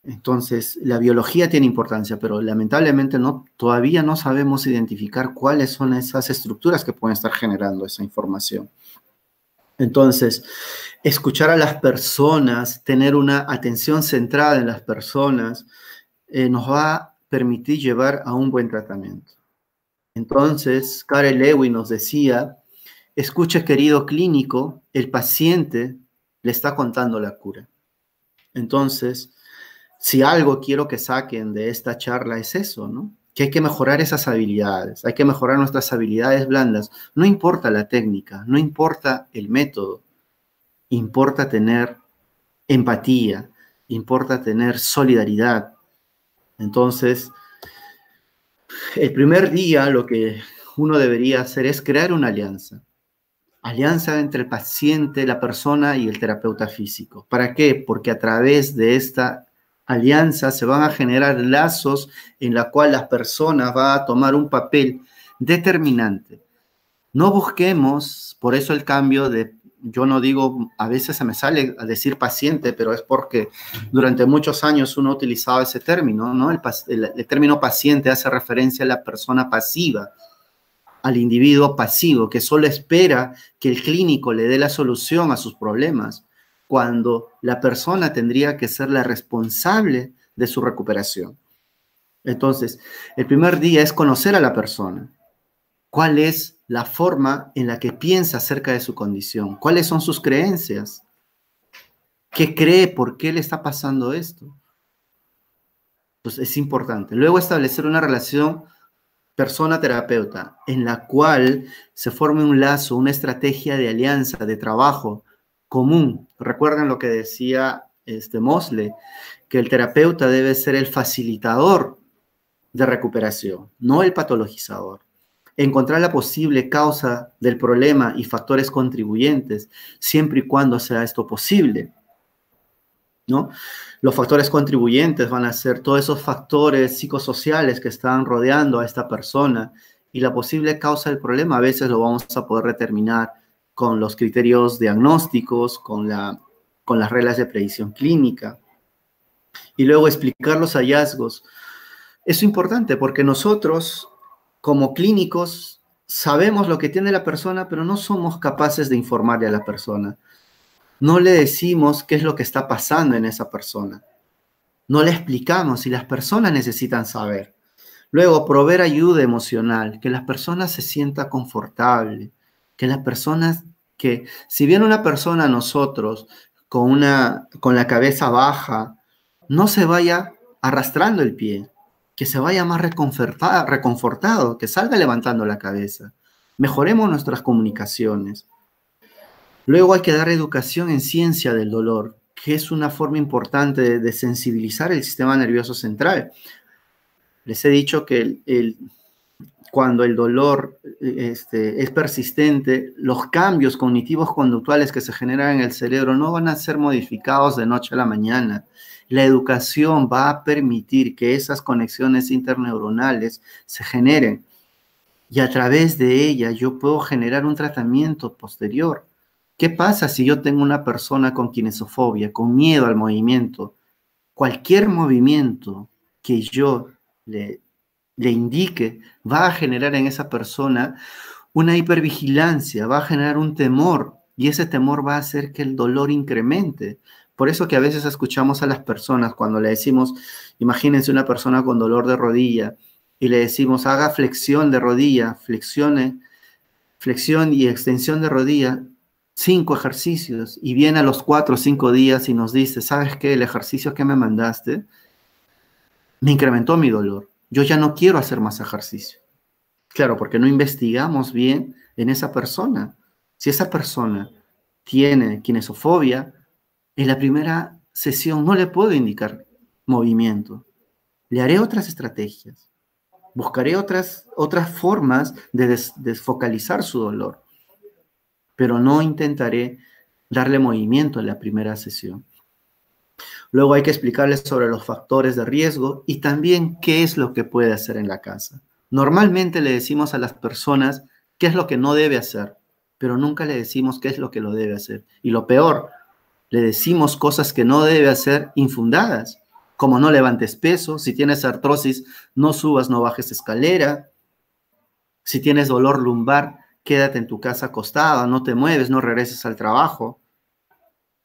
Entonces, la biología tiene importancia, pero lamentablemente todavía no sabemos identificar cuáles son esas estructuras que pueden estar generando esa información. Entonces, escuchar a las personas, tener una atención centrada en las personas, nos va a permitir llevar a un buen tratamiento. Entonces, Carel Lewin nos decía, escucha, querido clínico, el paciente le está contando la cura. Entonces, si algo quiero que saquen de esta charla es eso, ¿no? Que hay que mejorar esas habilidades, hay que mejorar nuestras habilidades blandas. No importa la técnica, no importa el método, importa tener empatía, importa tener solidaridad. Entonces, el primer día lo que uno debería hacer es crear una alianza. Alianza entre el paciente, la persona y el terapeuta físico. ¿Para qué? Porque a través de esta alianza se van a generar lazos en la cual las personas van a tomar un papel determinante. No busquemos, por eso el cambio de, yo no digo, a veces se me sale a decir paciente, pero es porque durante muchos años uno utilizaba ese término, ¿no? El término paciente hace referencia a la persona pasiva, al individuo pasivo, que solo espera que el clínico le dé la solución a sus problemas, cuando la persona tendría que ser la responsable de su recuperación. Entonces, el primer día es conocer a la persona. ¿Cuál es la forma en la que piensa acerca de su condición? ¿Cuáles son sus creencias? ¿Qué cree? ¿Por qué le está pasando esto? Pues es importante. Luego establecer una relación persona-terapeuta, en la cual se forme un lazo, una estrategia de alianza, de trabajo común. Recuerden lo que decía Mosley, que el terapeuta debe ser el facilitador de recuperación, no el patologizador. Encontrar la posible causa del problema y factores contribuyentes, siempre y cuando sea esto posible. ¿no? Los factores contribuyentes van a ser todos esos factores psicosociales que están rodeando a esta persona, y la posible causa del problema a veces lo vamos a poder determinar con los criterios diagnósticos, con las reglas de predicción clínica, y luego explicar los hallazgos. Es importante porque nosotros, como clínicos, sabemos lo que tiene la persona, pero no somos capaces de informarle a la persona. No le decimos qué es lo que está pasando en esa persona. No le explicamos y las personas necesitan saber. Luego, proveer ayuda emocional, que la persona se sienta confortable, que las personas, que si viene una persona a nosotros con la cabeza baja, no se vaya arrastrando el pie, que se vaya más reconfortado, que salga levantando la cabeza. Mejoremos nuestras comunicaciones. Luego hay que dar educación en ciencia del dolor, que es una forma importante de sensibilizar el sistema nervioso central. Les he dicho que cuando el dolor es persistente, los cambios cognitivos conductuales que se generan en el cerebro no van a ser modificados de noche a la mañana. La educación va a permitir que esas conexiones interneuronales se generen, y a través de ella yo puedo generar un tratamiento posterior. ¿Qué pasa si yo tengo una persona con kinesiofobia, con miedo al movimiento? Cualquier movimiento que yo le indique va a generar en esa persona una hipervigilancia, va a generar un temor, y ese temor va a hacer que el dolor incremente. Por eso que a veces escuchamos a las personas cuando le decimos, imagínense una persona con dolor de rodilla, y le decimos, haga flexión de rodilla, flexión y extensión de rodilla, 5 ejercicios, y viene a los 4 o 5 días y nos dice, ¿sabes qué? El ejercicio que me mandaste me incrementó mi dolor. Yo ya no quiero hacer más ejercicio. Claro, porque no investigamos bien en esa persona. Si esa persona tiene kinesiofobia, en la primera sesión no le puedo indicar movimiento. Le haré otras estrategias. Buscaré otras formas de desfocalizar su dolor, pero no intentaré darle movimiento en la primera sesión. Luego hay que explicarles sobre los factores de riesgo y también qué es lo que puede hacer en la casa. Normalmente le decimos a las personas qué es lo que no debe hacer, pero nunca le decimos qué es lo que lo debe hacer. Y lo peor, le decimos cosas que no debe hacer infundadas, como no levantes peso, si tienes artrosis, no subas, no bajes escalera, si tienes dolor lumbar, quédate en tu casa acostada, no te mueves, no regreses al trabajo.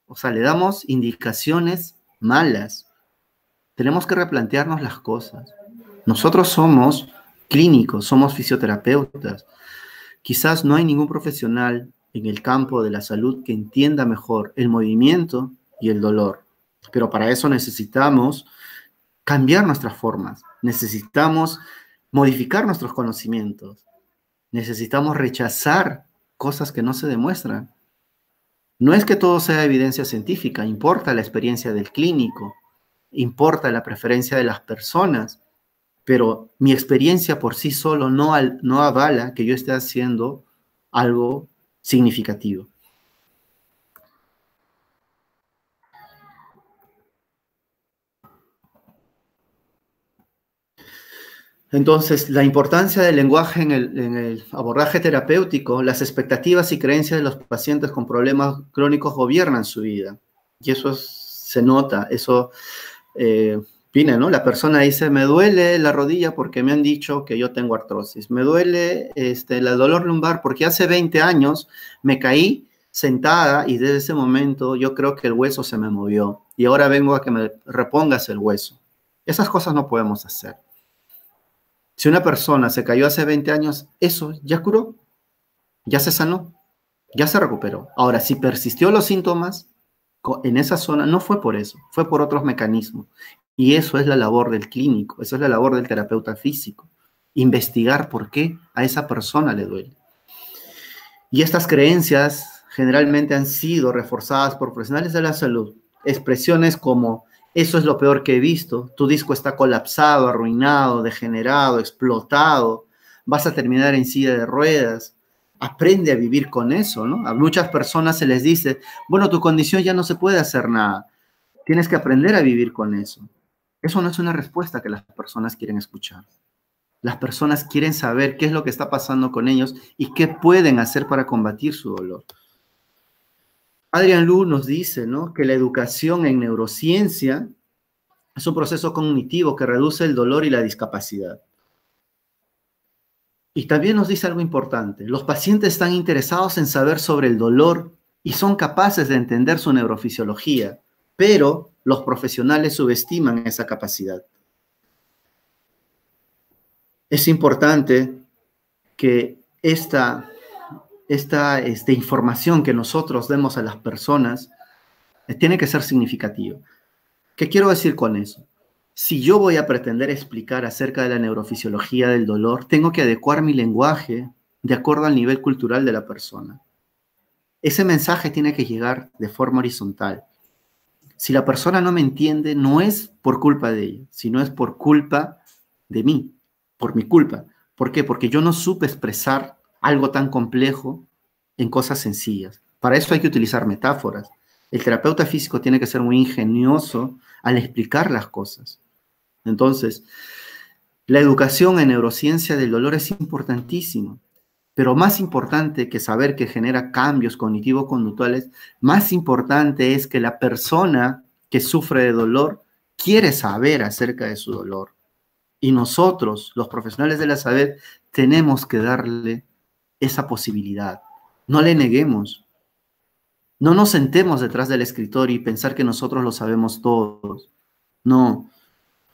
O sea, le damos indicaciones malas. Tenemos que replantearnos las cosas. Nosotros somos clínicos, somos fisioterapeutas. Quizás no hay ningún profesional en el campo de la salud que entienda mejor el movimiento y el dolor. Pero para eso necesitamos cambiar nuestras formas. Necesitamos modificar nuestros conocimientos. Necesitamos rechazar cosas que no se demuestran. No es que todo sea evidencia científica, importa la experiencia del clínico, importa la preferencia de las personas, pero mi experiencia por sí solo no avala que yo esté haciendo algo significativo. Entonces, la importancia del lenguaje en el abordaje terapéutico, las expectativas y creencias de los pacientes con problemas crónicos gobiernan su vida. Y eso se nota, eso viene, ¿no? La persona dice, me duele la rodilla porque me han dicho que yo tengo artrosis. Me duele el dolor lumbar porque hace 20 años me caí sentada y desde ese momento yo creo que el hueso se me movió. Y ahora vengo a que me repongas el hueso. Esas cosas no podemos hacer. Si una persona se cayó hace 20 años, eso ya curó, ya se sanó, ya se recuperó. Ahora, si persistió los síntomas en esa zona, no fue por eso, fue por otros mecanismos. Y eso es la labor del clínico, eso es la labor del terapeuta físico. Investigar por qué a esa persona le duele. Y estas creencias generalmente han sido reforzadas por profesionales de la salud. Expresiones como, eso es lo peor que he visto, tu disco está colapsado, arruinado, degenerado, explotado, vas a terminar en silla de ruedas. Aprende a vivir con eso, ¿no? A muchas personas se les dice, bueno, tu condición ya no se puede hacer nada. Tienes que aprender a vivir con eso. Eso no es una respuesta que las personas quieren escuchar. Las personas quieren saber qué es lo que está pasando con ellos y qué pueden hacer para combatir su dolor. Adrian Lu nos dice, ¿no?, que la educación en neurociencia es un proceso cognitivo que reduce el dolor y la discapacidad. Y también nos dice algo importante. Los pacientes están interesados en saber sobre el dolor y son capaces de entender su neurofisiología, pero los profesionales subestiman esa capacidad. Es importante que esta información que nosotros demos a las personas tiene que ser significativa. ¿Qué quiero decir con eso? Si yo voy a pretender explicar acerca de la neurofisiología del dolor, tengo que adecuar mi lenguaje de acuerdo al nivel cultural de la persona. Ese mensaje tiene que llegar de forma horizontal. Si la persona no me entiende, no es por culpa de ella, sino es por culpa de mí, por mi culpa. ¿Por qué? Porque yo no supe expresar algo tan complejo en cosas sencillas. Para eso hay que utilizar metáforas. El terapeuta físico tiene que ser muy ingenioso al explicar las cosas. Entonces, la educación en neurociencia del dolor es importantísima, pero más importante que saber que genera cambios cognitivo-conductuales, más importante es que la persona que sufre de dolor quiere saber acerca de su dolor. Y nosotros, los profesionales de la salud, tenemos que darle esa posibilidad. No le neguemos. No nos sentemos detrás del escritorio y pensar que nosotros lo sabemos todos. No.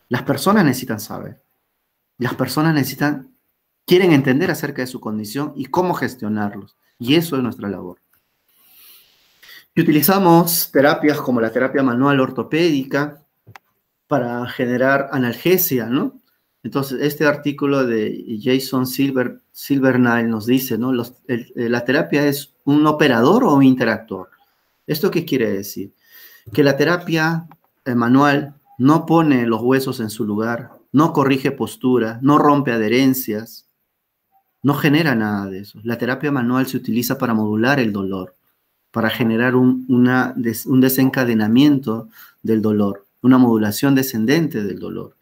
Las personas necesitan saber. Las personas quieren entender acerca de su condición y cómo gestionarlos. Y eso es nuestra labor. Y utilizamos terapias como la terapia manual ortopédica para generar analgesia, ¿no? Entonces, este artículo de Jason Silvernail nos dice, ¿no? La terapia es un operador o un interactor. ¿Esto qué quiere decir? Que la terapia manual no pone los huesos en su lugar, no corrige postura, no rompe adherencias, no genera nada de eso. La terapia manual se utiliza para modular el dolor, para generar un desencadenamiento del dolor, una modulación descendente del dolor.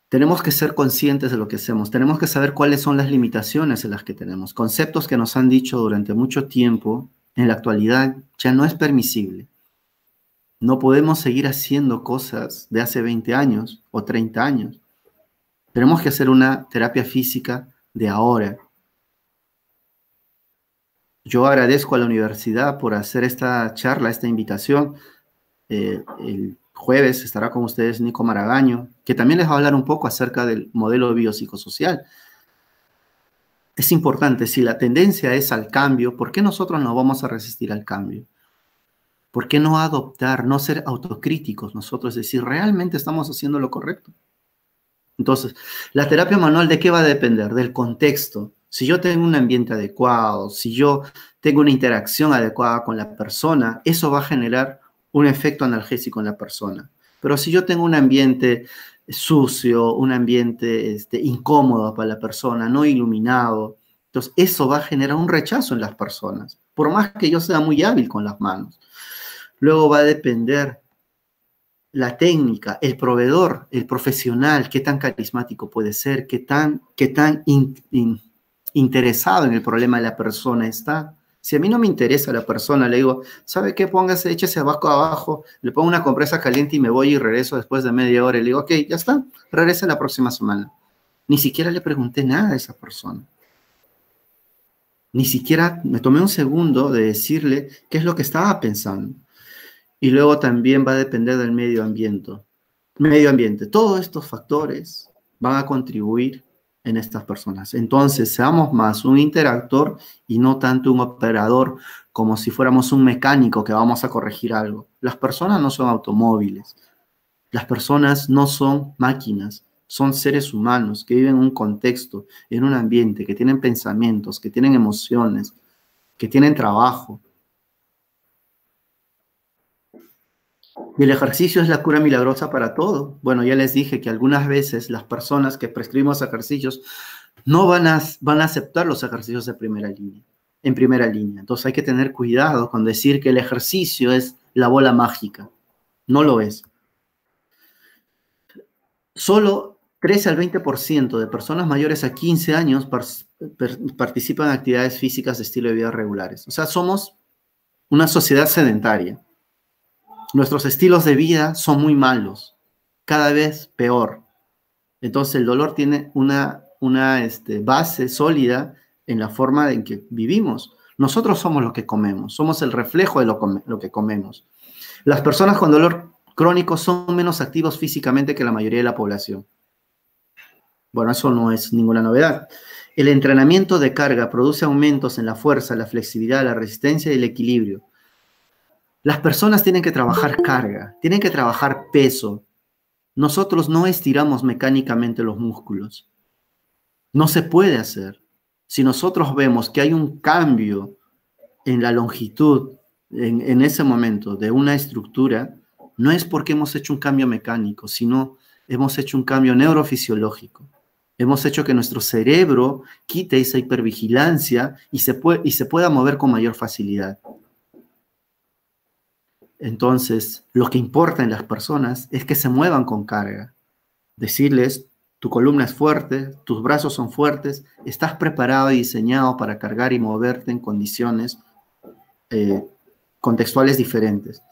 Tenemos que ser conscientes de lo que hacemos, tenemos que saber cuáles son las limitaciones en las que tenemos. Conceptos que nos han dicho durante mucho tiempo, en la actualidad ya no es permisible. No podemos seguir haciendo cosas de hace 20 años o 30 años. Tenemos que hacer una terapia física de ahora. Yo agradezco a la universidad por hacer esta charla, esta invitación. El jueves estará con ustedes Nico Maragaño, que también les va a hablar un poco acerca del modelo biopsicosocial. Es importante, si la tendencia es al cambio, ¿por qué nosotros no vamos a resistir al cambio? ¿Por qué no adoptar, no ser autocríticos nosotros, decir, realmente estamos haciendo lo correcto? Entonces, la terapia manual, ¿de qué va a depender? Del contexto. Si yo tengo un ambiente adecuado, si yo tengo una interacción adecuada con la persona, eso va a generar un efecto analgésico en la persona. Pero si yo tengo un ambiente sucio, un ambiente incómodo para la persona, no iluminado, entonces eso va a generar un rechazo en las personas, por más que yo sea muy hábil con las manos. Luego va a depender la técnica, el proveedor, el profesional, qué tan carismático puede ser, qué tan interesado en el problema de la persona está. Si a mí no me interesa la persona, le digo, ¿sabe qué? Póngase, échese abajo, le pongo una compresa caliente y me voy y regreso después de media hora. Y le digo, ok, ya está, regrese la próxima semana. Ni siquiera le pregunté nada a esa persona. Ni siquiera me tomé un segundo de decirle qué es lo que estaba pensando. Y luego también va a depender del medio ambiente. Todos estos factores van a contribuir en estas personas. Entonces, seamos más un interactor y no tanto un operador, como si fuéramos un mecánico que vamos a corregir algo. Las personas no son automóviles. Las personas no son máquinas. Son seres humanos que viven en un contexto, en un ambiente, que tienen pensamientos, que tienen emociones, que tienen trabajo. Y el ejercicio es la cura milagrosa para todo. Bueno, ya les dije que algunas veces las personas que prescribimos ejercicios no van a aceptar los ejercicios de primera línea, en primera línea. Entonces hay que tener cuidado con decir que el ejercicio es la bola mágica. No lo es. Solo 13 al 20% de personas mayores a 15 años participan en actividades físicas de estilo de vida regulares. O sea, somos una sociedad sedentaria. Nuestros estilos de vida son muy malos, cada vez peor. Entonces el dolor tiene una base sólida en la forma en que vivimos. Nosotros somos lo que comemos, somos el reflejo de lo que comemos. Las personas con dolor crónico son menos activos físicamente que la mayoría de la población. Bueno, eso no es ninguna novedad. El entrenamiento de carga produce aumentos en la fuerza, la flexibilidad, la resistencia y el equilibrio. Las personas tienen que trabajar carga, tienen que trabajar peso. Nosotros no estiramos mecánicamente los músculos. No se puede hacer. Si nosotros vemos que hay un cambio en la longitud, en ese momento, de una estructura, no es porque hemos hecho un cambio mecánico, sino hemos hecho un cambio neurofisiológico. Hemos hecho que nuestro cerebro quite esa hipervigilancia y se pueda mover con mayor facilidad. Entonces, lo que importa en las personas es que se muevan con carga. Decirles, tu columna es fuerte, tus brazos son fuertes, estás preparado y diseñado para cargar y moverte en condiciones contextuales diferentes.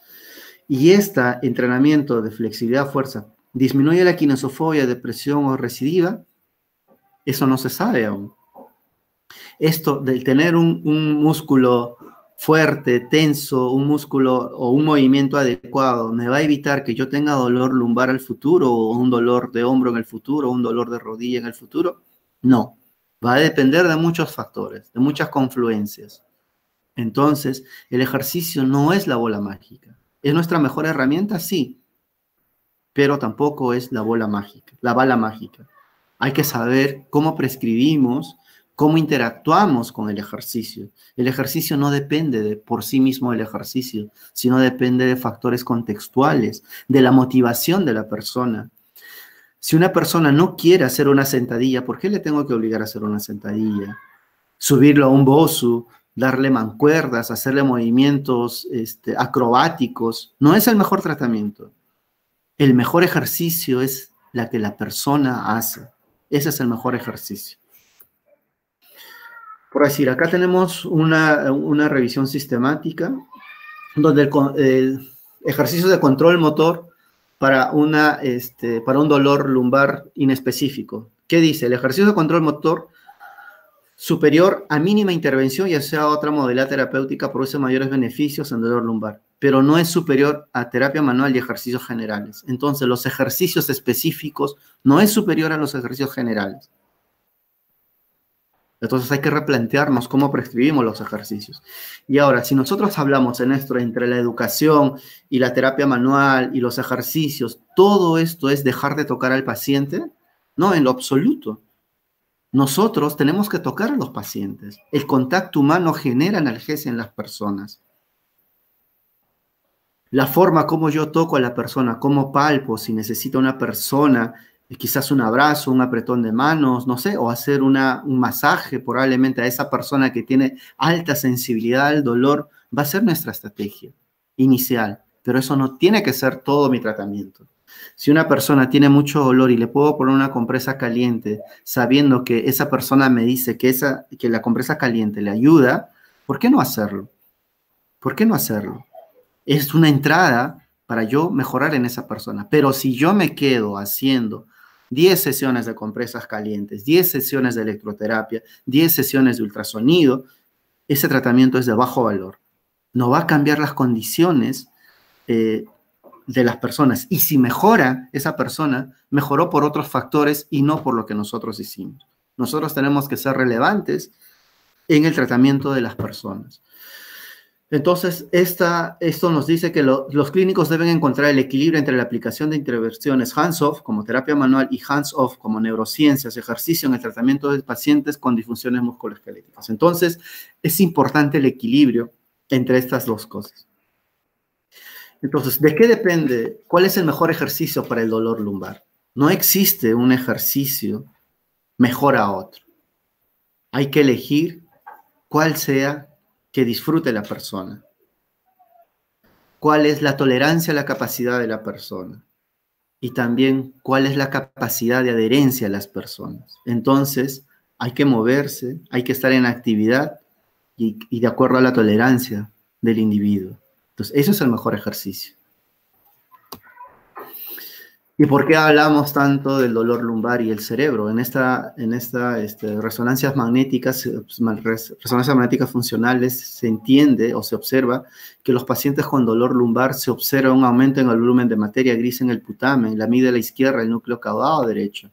Y este entrenamiento de flexibilidad, fuerza, disminuye la kinesiofobia, depresión o recidiva. Eso no se sabe aún. Esto del tener un músculo fuerte, tenso, un músculo o un movimiento adecuado, ¿me va a evitar que yo tenga dolor lumbar al futuro, o un dolor de hombro en el futuro, o un dolor de rodilla en el futuro? No. Va a depender de muchos factores, de muchas confluencias. Entonces, el ejercicio no es la bola mágica. ¿Es nuestra mejor herramienta? Sí. Pero tampoco es la bola mágica, la bala mágica. Hay que saber cómo prescribimos, cómo interactuamos con el ejercicio. El ejercicio no depende por sí mismo del ejercicio, sino depende de factores contextuales, de la motivación de la persona. Si una persona no quiere hacer una sentadilla, ¿por qué le tengo que obligar a hacer una sentadilla? Subirlo a un bosu, darle mancuerdas, hacerle movimientos acrobáticos, no es el mejor tratamiento. El mejor ejercicio es la que la persona hace. Ese es el mejor ejercicio. Por decir, acá tenemos una revisión sistemática donde el ejercicio de control motor para un dolor lumbar inespecífico. ¿Qué dice? El ejercicio de control motor superior a mínima intervención, ya sea otra modalidad terapéutica, produce mayores beneficios en dolor lumbar, pero no es superior a terapia manual y ejercicios generales. Entonces, los ejercicios específicos no es superior a los ejercicios generales. Entonces hay que replantearnos cómo prescribimos los ejercicios. Y ahora, si nosotros hablamos en esto entre la educación y la terapia manual y los ejercicios, ¿todo esto es dejar de tocar al paciente? No, en lo absoluto. Nosotros tenemos que tocar a los pacientes. El contacto humano genera analgesia en las personas. La forma como yo toco a la persona, cómo palpo, si necesita una persona, quizás un abrazo, un apretón de manos, no sé, o hacer un masaje probablemente a esa persona que tiene alta sensibilidad al dolor, va a ser nuestra estrategia inicial, pero eso no tiene que ser todo mi tratamiento. Si una persona tiene mucho dolor y le puedo poner una compresa caliente, sabiendo que esa persona me dice que la compresa caliente le ayuda, ¿por qué no hacerlo? ¿Por qué no hacerlo? Es una entrada para yo mejorar en esa persona. Pero si yo me quedo haciendo 10 sesiones de compresas calientes, 10 sesiones de electroterapia, 10 sesiones de ultrasonido, ese tratamiento es de bajo valor. No va a cambiar las condiciones de las personas. Y si mejora esa persona, mejoró por otros factores y no por lo que nosotros hicimos. Nosotros tenemos que ser relevantes en el tratamiento de las personas. Entonces, esto nos dice que los clínicos deben encontrar el equilibrio entre la aplicación de intervenciones hands-off como terapia manual y hands-off como neurociencias, ejercicio en el tratamiento de pacientes con disfunciones musculoesqueléticas. Entonces, es importante el equilibrio entre estas dos cosas. Entonces, ¿de qué depende? ¿Cuál es el mejor ejercicio para el dolor lumbar? No existe un ejercicio mejor a otro. Hay que elegir cuál sea que disfrute la persona. cuál es la tolerancia a la capacidad de la persona y también cuál es la capacidad de adherencia a las personas. Entonces, hay que moverse, hay que estar en actividad y de acuerdo a la tolerancia del individuo. Entonces, eso es el mejor ejercicio. ¿Y por qué hablamos tanto del dolor lumbar y el cerebro? En resonancias magnéticas funcionales se entiende o se observa que los pacientes con dolor lumbar se observa un aumento en el volumen de materia gris en el putamen, la amígdala izquierda, el núcleo caudado derecho.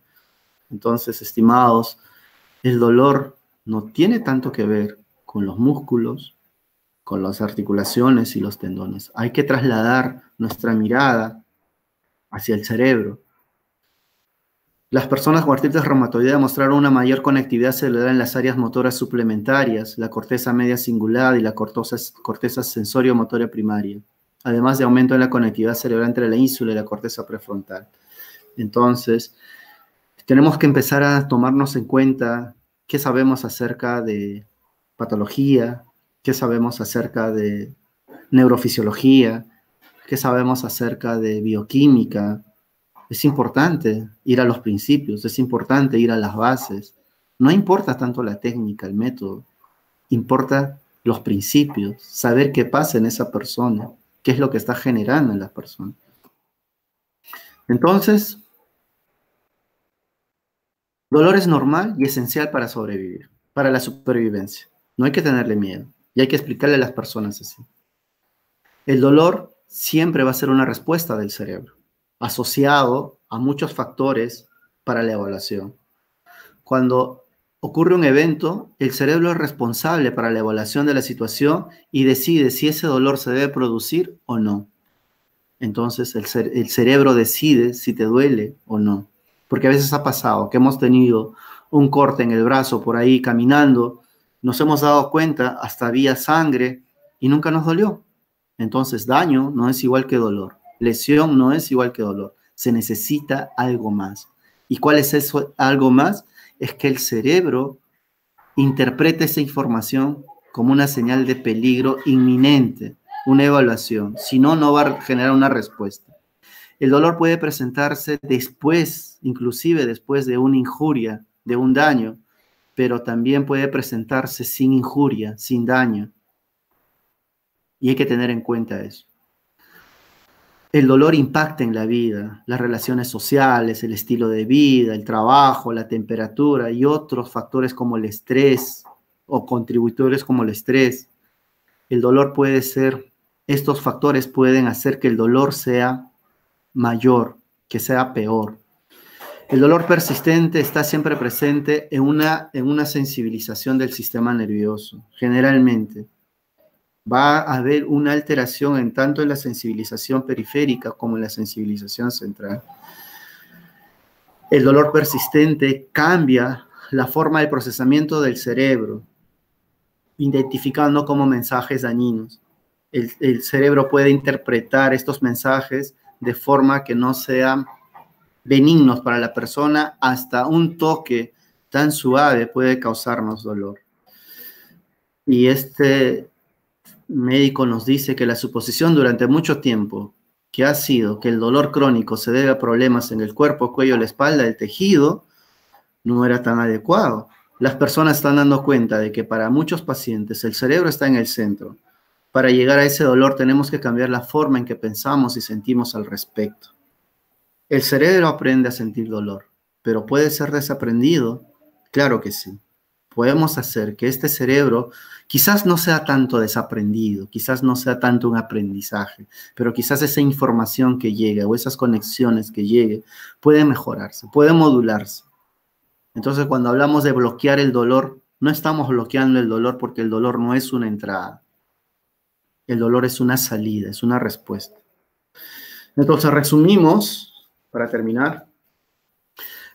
Entonces, estimados, el dolor no tiene tanto que ver con los músculos, con las articulaciones y los tendones. Hay que trasladar nuestra mirada hacia el cerebro. Las personas con artritis reumatoidea mostraron una mayor conectividad celular en las áreas motoras suplementarias, la corteza media cingulada y la corteza sensorio-motora primaria, además de aumento en la conectividad cerebral entre la ínsula y la corteza prefrontal. Entonces, tenemos que empezar a tomarnos en cuenta qué sabemos acerca de patología, qué sabemos acerca de neurofisiología, qué sabemos acerca de bioquímica. Es importante ir a los principios, es importante ir a las bases. No importa tanto la técnica, el método, importa los principios, saber qué pasa en esa persona, qué es lo que está generando en la persona. Entonces, dolor es normal y esencial para sobrevivir, para la supervivencia. No hay que tenerle miedo y hay que explicarle a las personas así. El dolor siempre va a ser una respuesta del cerebro, asociado a muchos factores para la evaluación. Cuando ocurre un evento, el cerebro es responsable para la evaluación de la situación y decide si ese dolor se debe producir o no. Entonces, el cerebro decide si te duele o no. Porque a veces ha pasado que hemos tenido un corte en el brazo por ahí caminando, nos hemos dado cuenta, hasta había sangre y nunca nos dolió. Entonces, daño no es igual que dolor. Lesión no es igual que dolor. Se necesita algo más. ¿Y cuál es eso algo más? Es que el cerebro interpreta esa información como una señal de peligro inminente, una evaluación. Si no, no va a generar una respuesta. El dolor puede presentarse después, inclusive después de una injuria, de un daño, pero también puede presentarse sin injuria, sin daño. Y hay que tener en cuenta eso. El dolor impacta en la vida, las relaciones sociales, el estilo de vida, el trabajo, la temperatura y otros factores como el estrés o contributores como el estrés. El dolor puede ser, estos factores pueden hacer que el dolor sea mayor, que sea peor. El dolor persistente está siempre presente en una sensibilización del sistema nervioso, generalmente. Va a haber una alteración tanto en la sensibilización periférica como en la sensibilización central. El dolor persistente cambia la forma de procesamiento del cerebro, identificando como mensajes dañinos. El cerebro puede interpretar estos mensajes de forma que no sean benignos para la persona, hasta un toque tan suave puede causarnos dolor. Y este médico nos dice que la suposición durante mucho tiempo que ha sido que el dolor crónico se debe a problemas en el cuerpo, cuello, la espalda, el tejido, no era tan adecuado. Las personas están dando cuenta de que para muchos pacientes el cerebro está en el centro. Para llegar a ese dolor tenemos que cambiar la forma en que pensamos y sentimos al respecto. El cerebro aprende a sentir dolor, pero ¿puede ser desaprendido? Claro que sí. Podemos hacer que este cerebro quizás no sea tanto desaprendido, quizás no sea tanto un aprendizaje, pero quizás esa información que llegue o esas conexiones que llegue puede mejorarse, puede modularse. Entonces, cuando hablamos de bloquear el dolor, no estamos bloqueando el dolor porque el dolor no es una entrada. El dolor es una salida, es una respuesta. Entonces, resumimos, para terminar.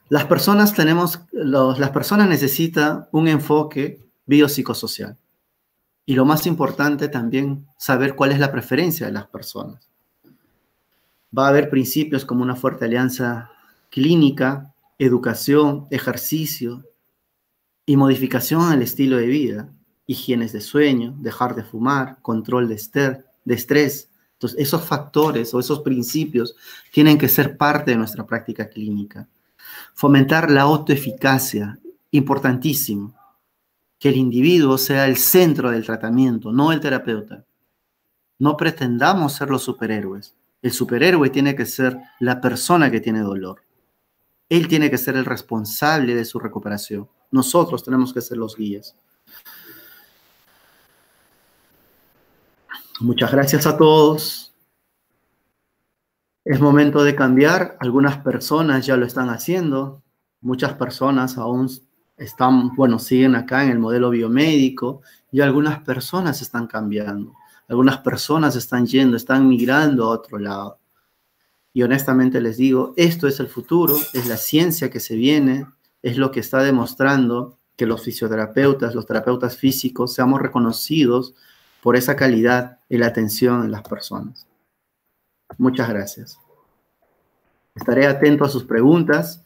Las personas necesitan un enfoque biopsicosocial. Y lo más importante también, saber cuál es la preferencia de las personas. Va a haber principios como una fuerte alianza clínica, educación, ejercicio y modificación al estilo de vida, higienes de sueño, dejar de fumar, control de estrés. Entonces Entonces, esos factores o esos principios tienen que ser parte de nuestra práctica clínica. Fomentar la autoeficacia, importantísimo. Que el individuo sea el centro del tratamiento, no el terapeuta. No pretendamos ser los superhéroes. El superhéroe tiene que ser la persona que tiene dolor. Él tiene que ser el responsable de su recuperación. Nosotros tenemos que ser los guías. Muchas gracias a todos. Es momento de cambiar. Algunas personas ya lo están haciendo. Muchas personas aún siguen acá en el modelo biomédico y algunas personas están cambiando. Algunas personas están migrando a otro lado. Y honestamente les digo, esto es el futuro, es la ciencia que se viene, es lo que está demostrando que los fisioterapeutas, los terapeutas físicos, seamos reconocidos por esa calidad y la atención en las personas. Muchas gracias. Estaré atento a sus preguntas.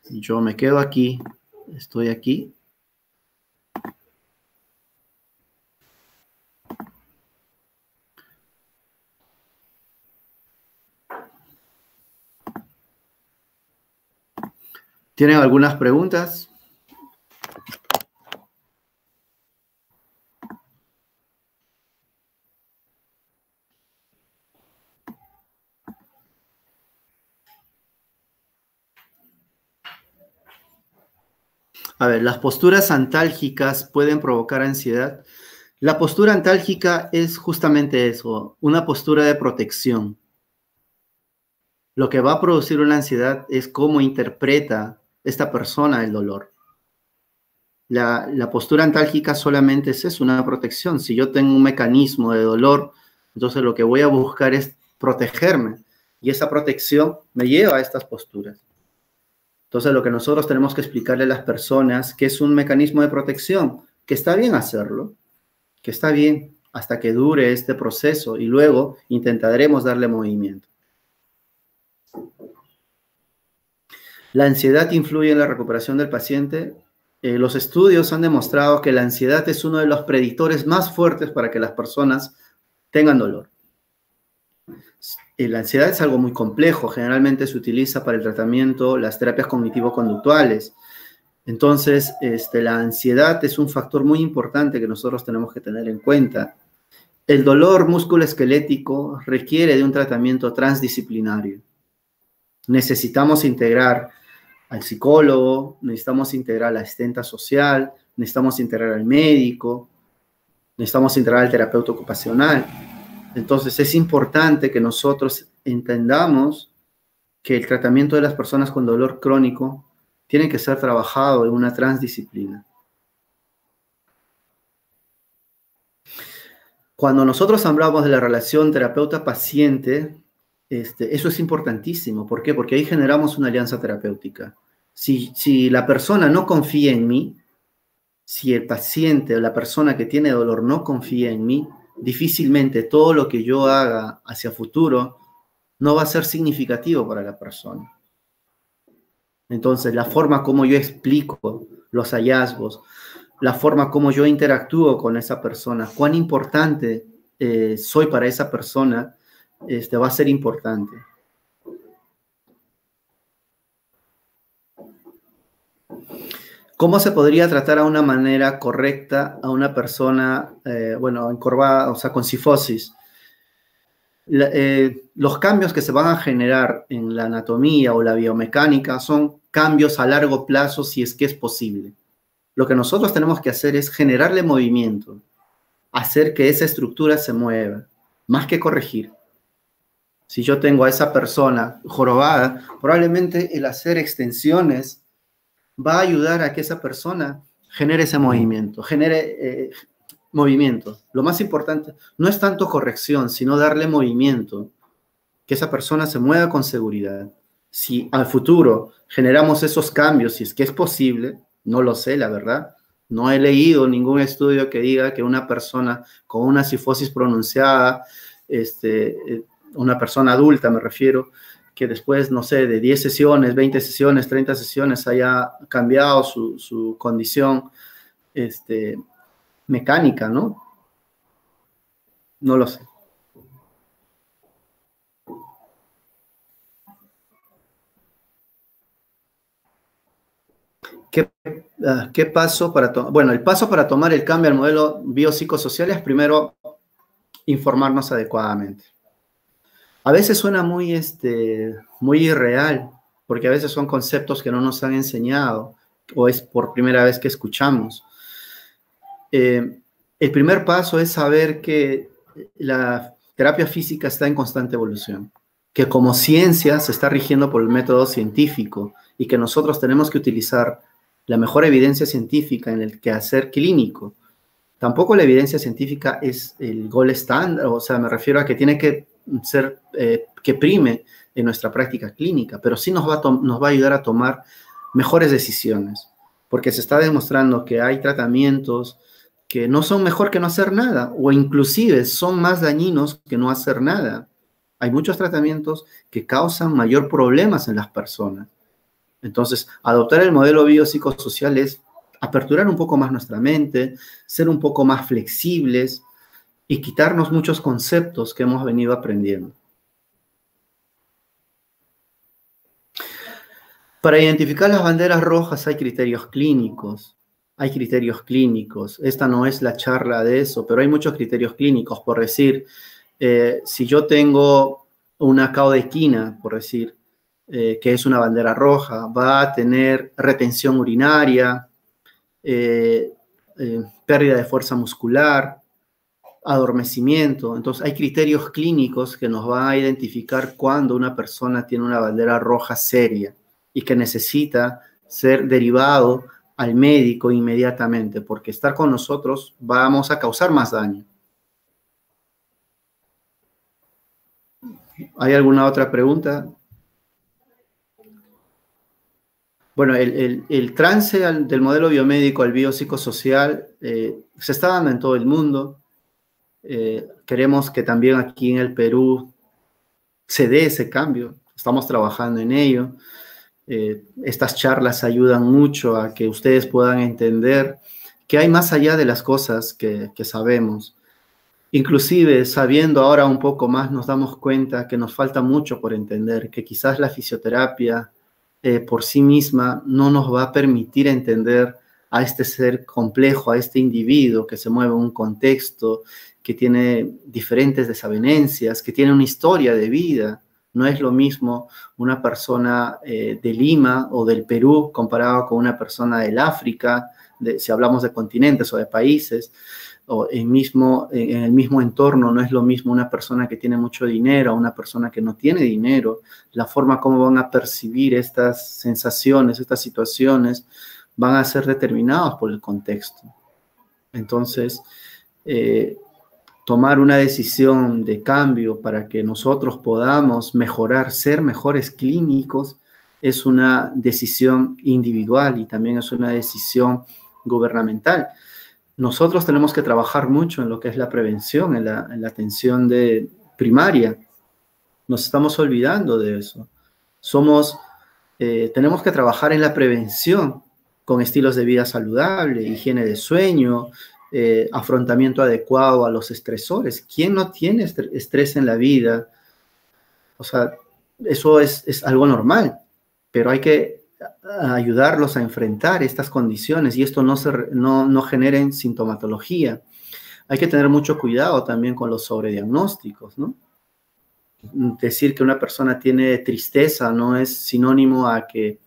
Yo me quedo aquí, estoy aquí. ¿Tienen algunas preguntas? A ver, las posturas antálgicas pueden provocar ansiedad. La postura antálgica es justamente eso, una postura de protección. Lo que va a producir una ansiedad es cómo interpreta esta persona el dolor. La postura antálgica solamente es eso, una protección. Si yo tengo un mecanismo de dolor, entonces lo que voy a buscar es protegerme. Y esa protección me lleva a estas posturas. Entonces lo que nosotros tenemos que explicarle a las personas que es un mecanismo de protección, que está bien hacerlo, que está bien hasta que dure este proceso y luego intentaremos darle movimiento. La ansiedad influye en la recuperación del paciente. Los estudios han demostrado que la ansiedad es uno de los predictores más fuertes para que las personas tengan dolor. La ansiedad es algo muy complejo, generalmente se utiliza para el tratamiento, las terapias cognitivo-conductuales. Entonces, la ansiedad es un factor muy importante que nosotros tenemos que tener en cuenta. El dolor musculoesquelético requiere de un tratamiento transdisciplinario. Necesitamos integrar al psicólogo, necesitamos integrar al asistente social, necesitamos integrar al médico, necesitamos integrar al terapeuta ocupacional. Entonces es importante que nosotros entendamos que el tratamiento de las personas con dolor crónico tiene que ser trabajado en una transdisciplina. Cuando nosotros hablamos de la relación terapeuta-paciente, eso es importantísimo. ¿Por qué? Porque ahí generamos una alianza terapéutica. Si la persona no confía en mí, si el paciente o la persona que tiene dolor no confía en mí, difícilmente todo lo que yo haga hacia futuro no va a ser significativo para la persona. Entonces, la forma como yo explico los hallazgos, la forma como yo interactúo con esa persona, cuán importante soy para esa persona, va a ser importante. ¿Cómo se podría tratar a una manera correcta a una persona, encorvada, o sea, con cifosis? Los cambios que se van a generar en la anatomía o la biomecánica son cambios a largo plazo si es que es posible. Lo que nosotros tenemos que hacer es generarle movimiento, hacer que esa estructura se mueva, más que corregir. Si yo tengo a esa persona jorobada, probablemente el hacer extensiones va a ayudar a que esa persona genere ese movimiento, movimiento. Lo más importante no es tanto corrección, sino darle movimiento, que esa persona se mueva con seguridad. Si al futuro generamos esos cambios, si es que es posible, no lo sé, la verdad. No he leído ningún estudio que diga que una persona con una cifosis pronunciada, una persona adulta me refiero, que después, no sé, de 10 sesiones, 20 sesiones, 30 sesiones haya cambiado su condición mecánica, ¿no? No lo sé. ¿Qué paso para tomar? Bueno, el paso para tomar el cambio al modelo biopsicosocial es primero informarnos adecuadamente. A veces suena muy irreal, porque a veces son conceptos que no nos han enseñado o es por primera vez que escuchamos. El primer paso es saber que la terapia física está en constante evolución, que como ciencia se está rigiendo por el método científico y que nosotros tenemos que utilizar la mejor evidencia científica en el quehacer clínico. Tampoco la evidencia científica es el gold standard, o sea, me refiero a que tiene que ser, que prime en nuestra práctica clínica, pero sí nos va a ayudar a tomar mejores decisiones, porque se está demostrando que hay tratamientos que no son mejor que no hacer nada, o inclusive son más dañinos que no hacer nada. Hay muchos tratamientos que causan mayor problemas en las personas. Entonces, adoptar el modelo biopsicosocial es aperturar un poco más nuestra mente, ser un poco más flexibles y quitarnos muchos conceptos que hemos venido aprendiendo. Para identificar las banderas rojas hay criterios clínicos. Hay criterios clínicos. Esta no es la charla de eso, pero hay muchos criterios clínicos. Por decir, si yo tengo una caudequina, por decir, que es una bandera roja, va a tener retención urinaria, pérdida de fuerza muscular, adormecimiento. Entonces, hay criterios clínicos que nos van a identificar cuando una persona tiene una bandera roja seria y que necesita ser derivado al médico inmediatamente, porque estar con nosotros vamos a causar más daño. ¿Hay alguna otra pregunta? Bueno, el trance del modelo biomédico al biopsicosocial se está dando en todo el mundo. Queremos que también aquí en el Perú se dé ese cambio. Estamos trabajando en ello. Estas charlas ayudan mucho a que ustedes puedan entender que hay más allá de las cosas que sabemos. Inclusive, sabiendo ahora un poco más, nos damos cuenta que nos falta mucho por entender, que quizás la fisioterapia por sí misma no nos va a permitir entender a este ser complejo, a este individuo que se mueve en un contexto, que tiene diferentes desavenencias, que tiene una historia de vida. No es lo mismo una persona de Lima o del Perú comparado con una persona del África, si hablamos de continentes o de países, o en el mismo entorno. No es lo mismo una persona que tiene mucho dinero a una persona que no tiene dinero. La forma como van a percibir estas sensaciones, estas situaciones, van a ser determinados por el contexto. Entonces, tomar una decisión de cambio para que nosotros podamos mejorar, ser mejores clínicos, es una decisión individual y también es una decisión gubernamental. Nosotros tenemos que trabajar mucho en lo que es la prevención, en la atención primaria. Nos estamos olvidando de eso. Tenemos que trabajar en la prevención con estilos de vida saludable, higiene de sueño, afrontamiento adecuado a los estresores. ¿Quién no tiene estrés en la vida? O sea, eso es algo normal, pero hay que ayudarlos a enfrentar estas condiciones y esto no generen sintomatología. Hay que tener mucho cuidado también con los sobrediagnósticos, ¿no? Decir que una persona tiene tristeza no es sinónimo a que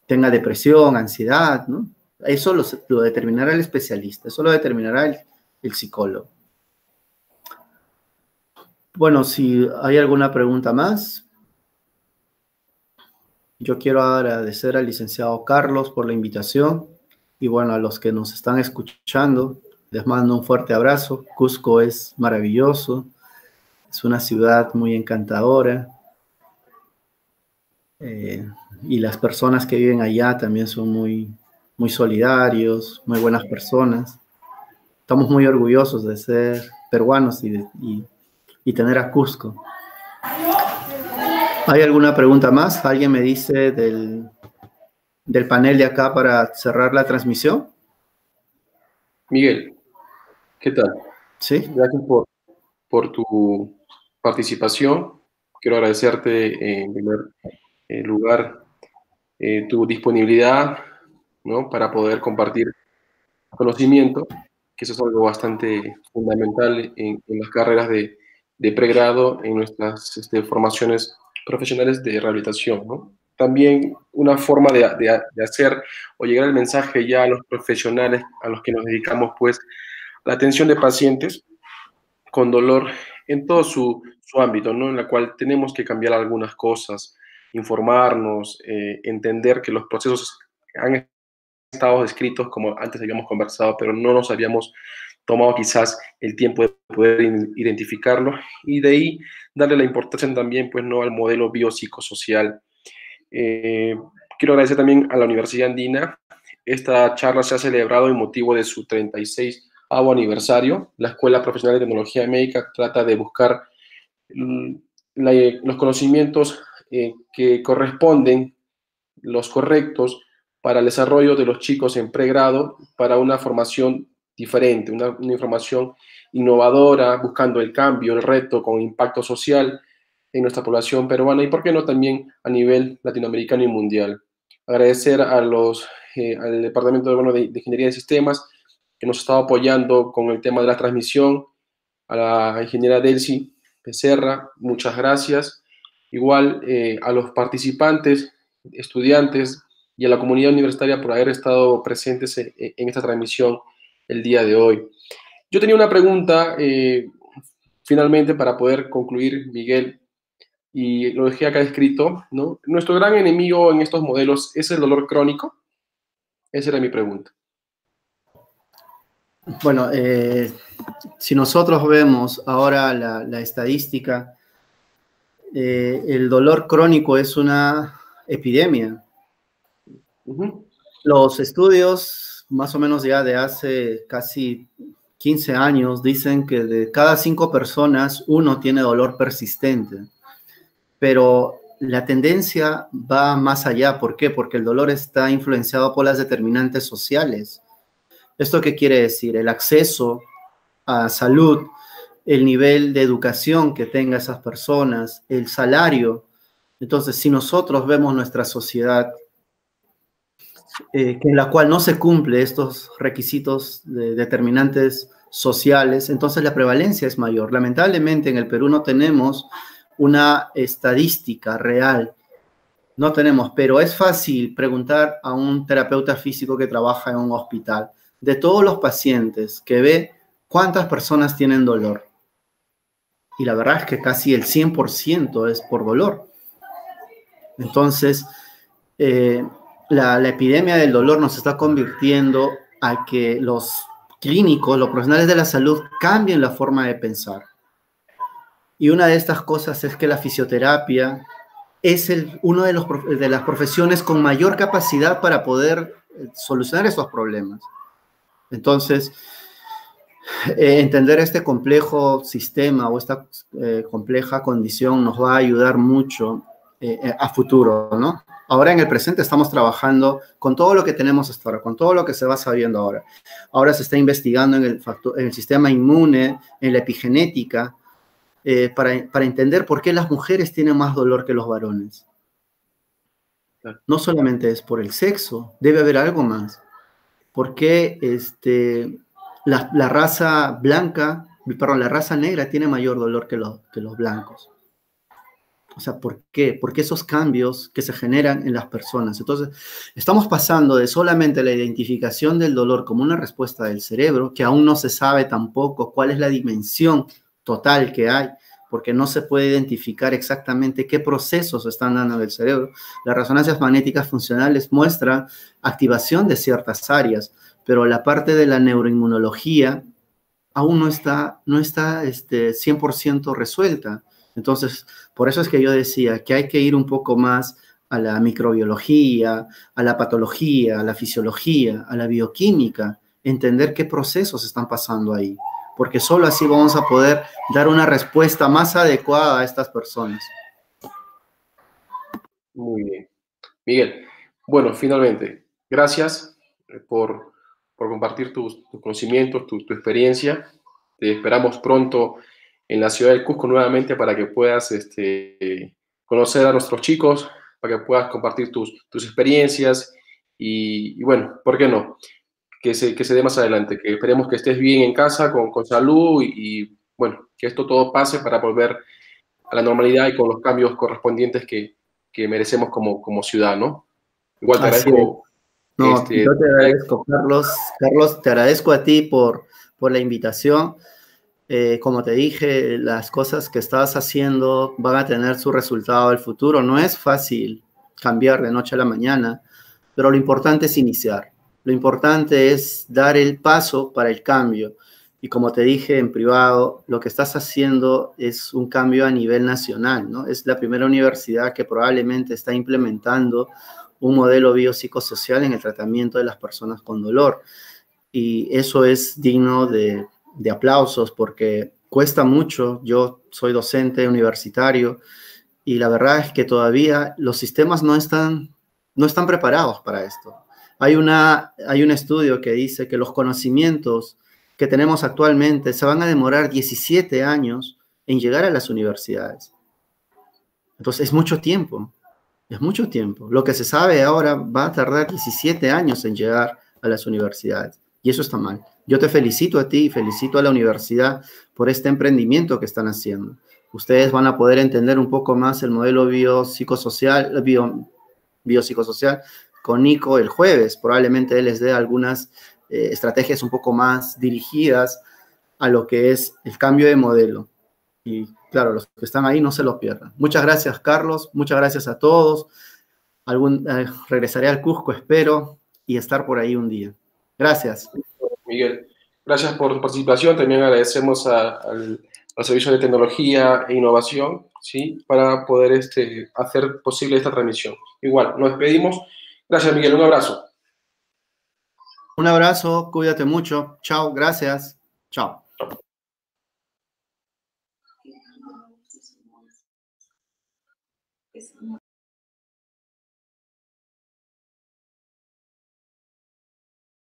tenga depresión, ansiedad, ¿no? Eso lo determinará el especialista, eso lo determinará el psicólogo. Bueno, si hay alguna pregunta más. Yo quiero agradecer al licenciado Carlos por la invitación y bueno, a los que nos están escuchando, les mando un fuerte abrazo. Cusco es maravilloso, es una ciudad muy encantadora y las personas que viven allá también son muy solidarios, muy buenas personas. Estamos muy orgullosos de ser peruanos y tener a Cusco. ¿Hay alguna pregunta más? ¿Alguien me dice del panel de acá para cerrar la transmisión? Miguel, ¿qué tal? Sí. Gracias por tu participación. Quiero agradecerte en primer lugar tu disponibilidad ¿no? Para poder compartir conocimiento, que eso es algo bastante fundamental en las carreras de pregrado, en nuestras formaciones profesionales de rehabilitación, ¿no? También una forma de hacer o llegar el mensaje ya a los profesionales a los que nos dedicamos, pues, a la atención de pacientes con dolor en todo su ámbito, ¿no? En la cual tenemos que cambiar algunas cosas, informarnos, entender que los procesos han estado descritos como antes habíamos conversado, pero no nos habíamos tomado quizás el tiempo de poder identificarlo y de ahí darle la importancia también, pues, ¿no?, al modelo biopsicosocial. Quiero agradecer también a la Universidad Andina. Esta charla se ha celebrado en motivo de su 36º aniversario. La Escuela Profesional de Tecnología Médica trata de buscar los conocimientos que corresponden, los correctos, para el desarrollo de los chicos en pregrado, para una formación diferente, una información innovadora, buscando el cambio, el reto con impacto social en nuestra población peruana y, por qué no, también a nivel latinoamericano y mundial. Agradecer al Departamento de Ingeniería de Sistemas, que nos ha estado apoyando con el tema de la transmisión, a la ingeniera Delcy Becerra, muchas gracias. Igual a los participantes, estudiantes y a la comunidad universitaria por haber estado presentes en esta transmisión el día de hoy. Yo tenía una pregunta, finalmente, para poder concluir, Miguel, y lo dejé acá escrito, ¿no? ¿Nuestro gran enemigo en estos modelos es el dolor crónico? Esa era mi pregunta. Bueno, si nosotros vemos ahora la estadística, el dolor crónico es una epidemia. Los estudios, más o menos ya de hace casi 15 años, dicen que de cada 5 personas, 1 tiene dolor persistente. Pero la tendencia va más allá. ¿Por qué? Porque el dolor está influenciado por las determinantes sociales. ¿Esto qué quiere decir? El acceso a salud, el nivel de educación que tengan esas personas, el salario. Entonces, si nosotros vemos nuestra sociedad en la cual no se cumplen estos requisitos de determinantes sociales, entonces la prevalencia es mayor. Lamentablemente en el Perú no tenemos una estadística real, no tenemos, pero es fácil preguntar a un terapeuta físico que trabaja en un hospital, de todos los pacientes que ve, cuántas personas tienen dolor. Y la verdad es que casi el 100% es por dolor. Entonces, la epidemia del dolor nos está convirtiendo a que los clínicos, los profesionales de la salud, cambien la forma de pensar. Y una de estas cosas es que la fisioterapia es una de las profesiones con mayor capacidad para poder solucionar esos problemas. Entonces, entender este complejo sistema o esta compleja condición nos va a ayudar mucho a futuro, ¿no? Ahora en el presente estamos trabajando con todo lo que tenemos hasta ahora, con todo lo que se va sabiendo ahora. Ahora se está investigando en el sistema inmune, en la epigenética, para entender por qué las mujeres tienen más dolor que los varones. No solamente es por el sexo, debe haber algo más. ¿Por qué la raza blanca, perdón, la raza negra tiene mayor dolor que los blancos? O sea, ¿por qué? Porque esos cambios que se generan en las personas. Entonces, estamos pasando de solamente la identificación del dolor como una respuesta del cerebro, que aún no se sabe tampoco cuál es la dimensión total que hay, porque no se puede identificar exactamente qué procesos están dando en el cerebro. Las resonancias magnéticas funcionales muestran activación de ciertas áreas, pero la parte de la neuroinmunología aún no está 100% resuelta. Entonces, por eso es que yo decía que hay que ir un poco más a la microbiología, a la patología, a la fisiología, a la bioquímica, entender qué procesos están pasando ahí, porque solo así vamos a poder dar una respuesta más adecuada a estas personas. Muy bien. Miguel, bueno, finalmente, gracias por compartir tus conocimientos, tu experiencia. Te esperamos pronto en la ciudad de Cusco nuevamente para que puedas conocer a nuestros chicos, para que puedas compartir tus experiencias y bueno, ¿por qué no? Que se dé más adelante, que esperemos que estés bien en casa, con salud bueno, que esto todo pase para volver a la normalidad y con los cambios correspondientes que merecemos como ciudad, ¿no? Igual te Así es. agradezco. No, yo te agradezco, Carlos. Carlos, te agradezco a ti por la invitación. Como te dije, las cosas que estás haciendo van a tener su resultado al futuro. No es fácil cambiar de noche a la mañana, pero lo importante es iniciar. Lo importante es dar el paso para el cambio. Y como te dije en privado, lo que estás haciendo es un cambio a nivel nacional, ¿no? Es la primera universidad que probablemente está implementando un modelo biopsicosocial en el tratamiento de las personas con dolor. Y eso es digno de aplausos porque cuesta mucho. Yo soy docente universitario y la verdad es que todavía los sistemas no están preparados para esto. Hay un estudio que dice que los conocimientos que tenemos actualmente se van a demorar 17 años en llegar a las universidades. Entonces es mucho tiempo, es mucho tiempo. Lo que se sabe ahora va a tardar 17 años en llegar a las universidades y eso está mal. Yo te felicito a ti y felicito a la universidad por este emprendimiento que están haciendo. Ustedes van a poder entender un poco más el modelo biopsicosocial con Nico el jueves. Probablemente él les dé algunas estrategias un poco más dirigidas a lo que es el cambio de modelo. Y claro, los que están ahí no se lo pierdan. Muchas gracias, Carlos. Muchas gracias a todos. Regresaré al Cusco, espero, y estar por ahí un día. Gracias. Miguel, gracias por tu participación. También agradecemos al Servicio de Tecnología e Innovación, ¿sí? Para poder hacer posible esta transmisión. Igual, nos despedimos. Gracias, Miguel. Un abrazo. Un abrazo, cuídate mucho. Chao, gracias. Chao.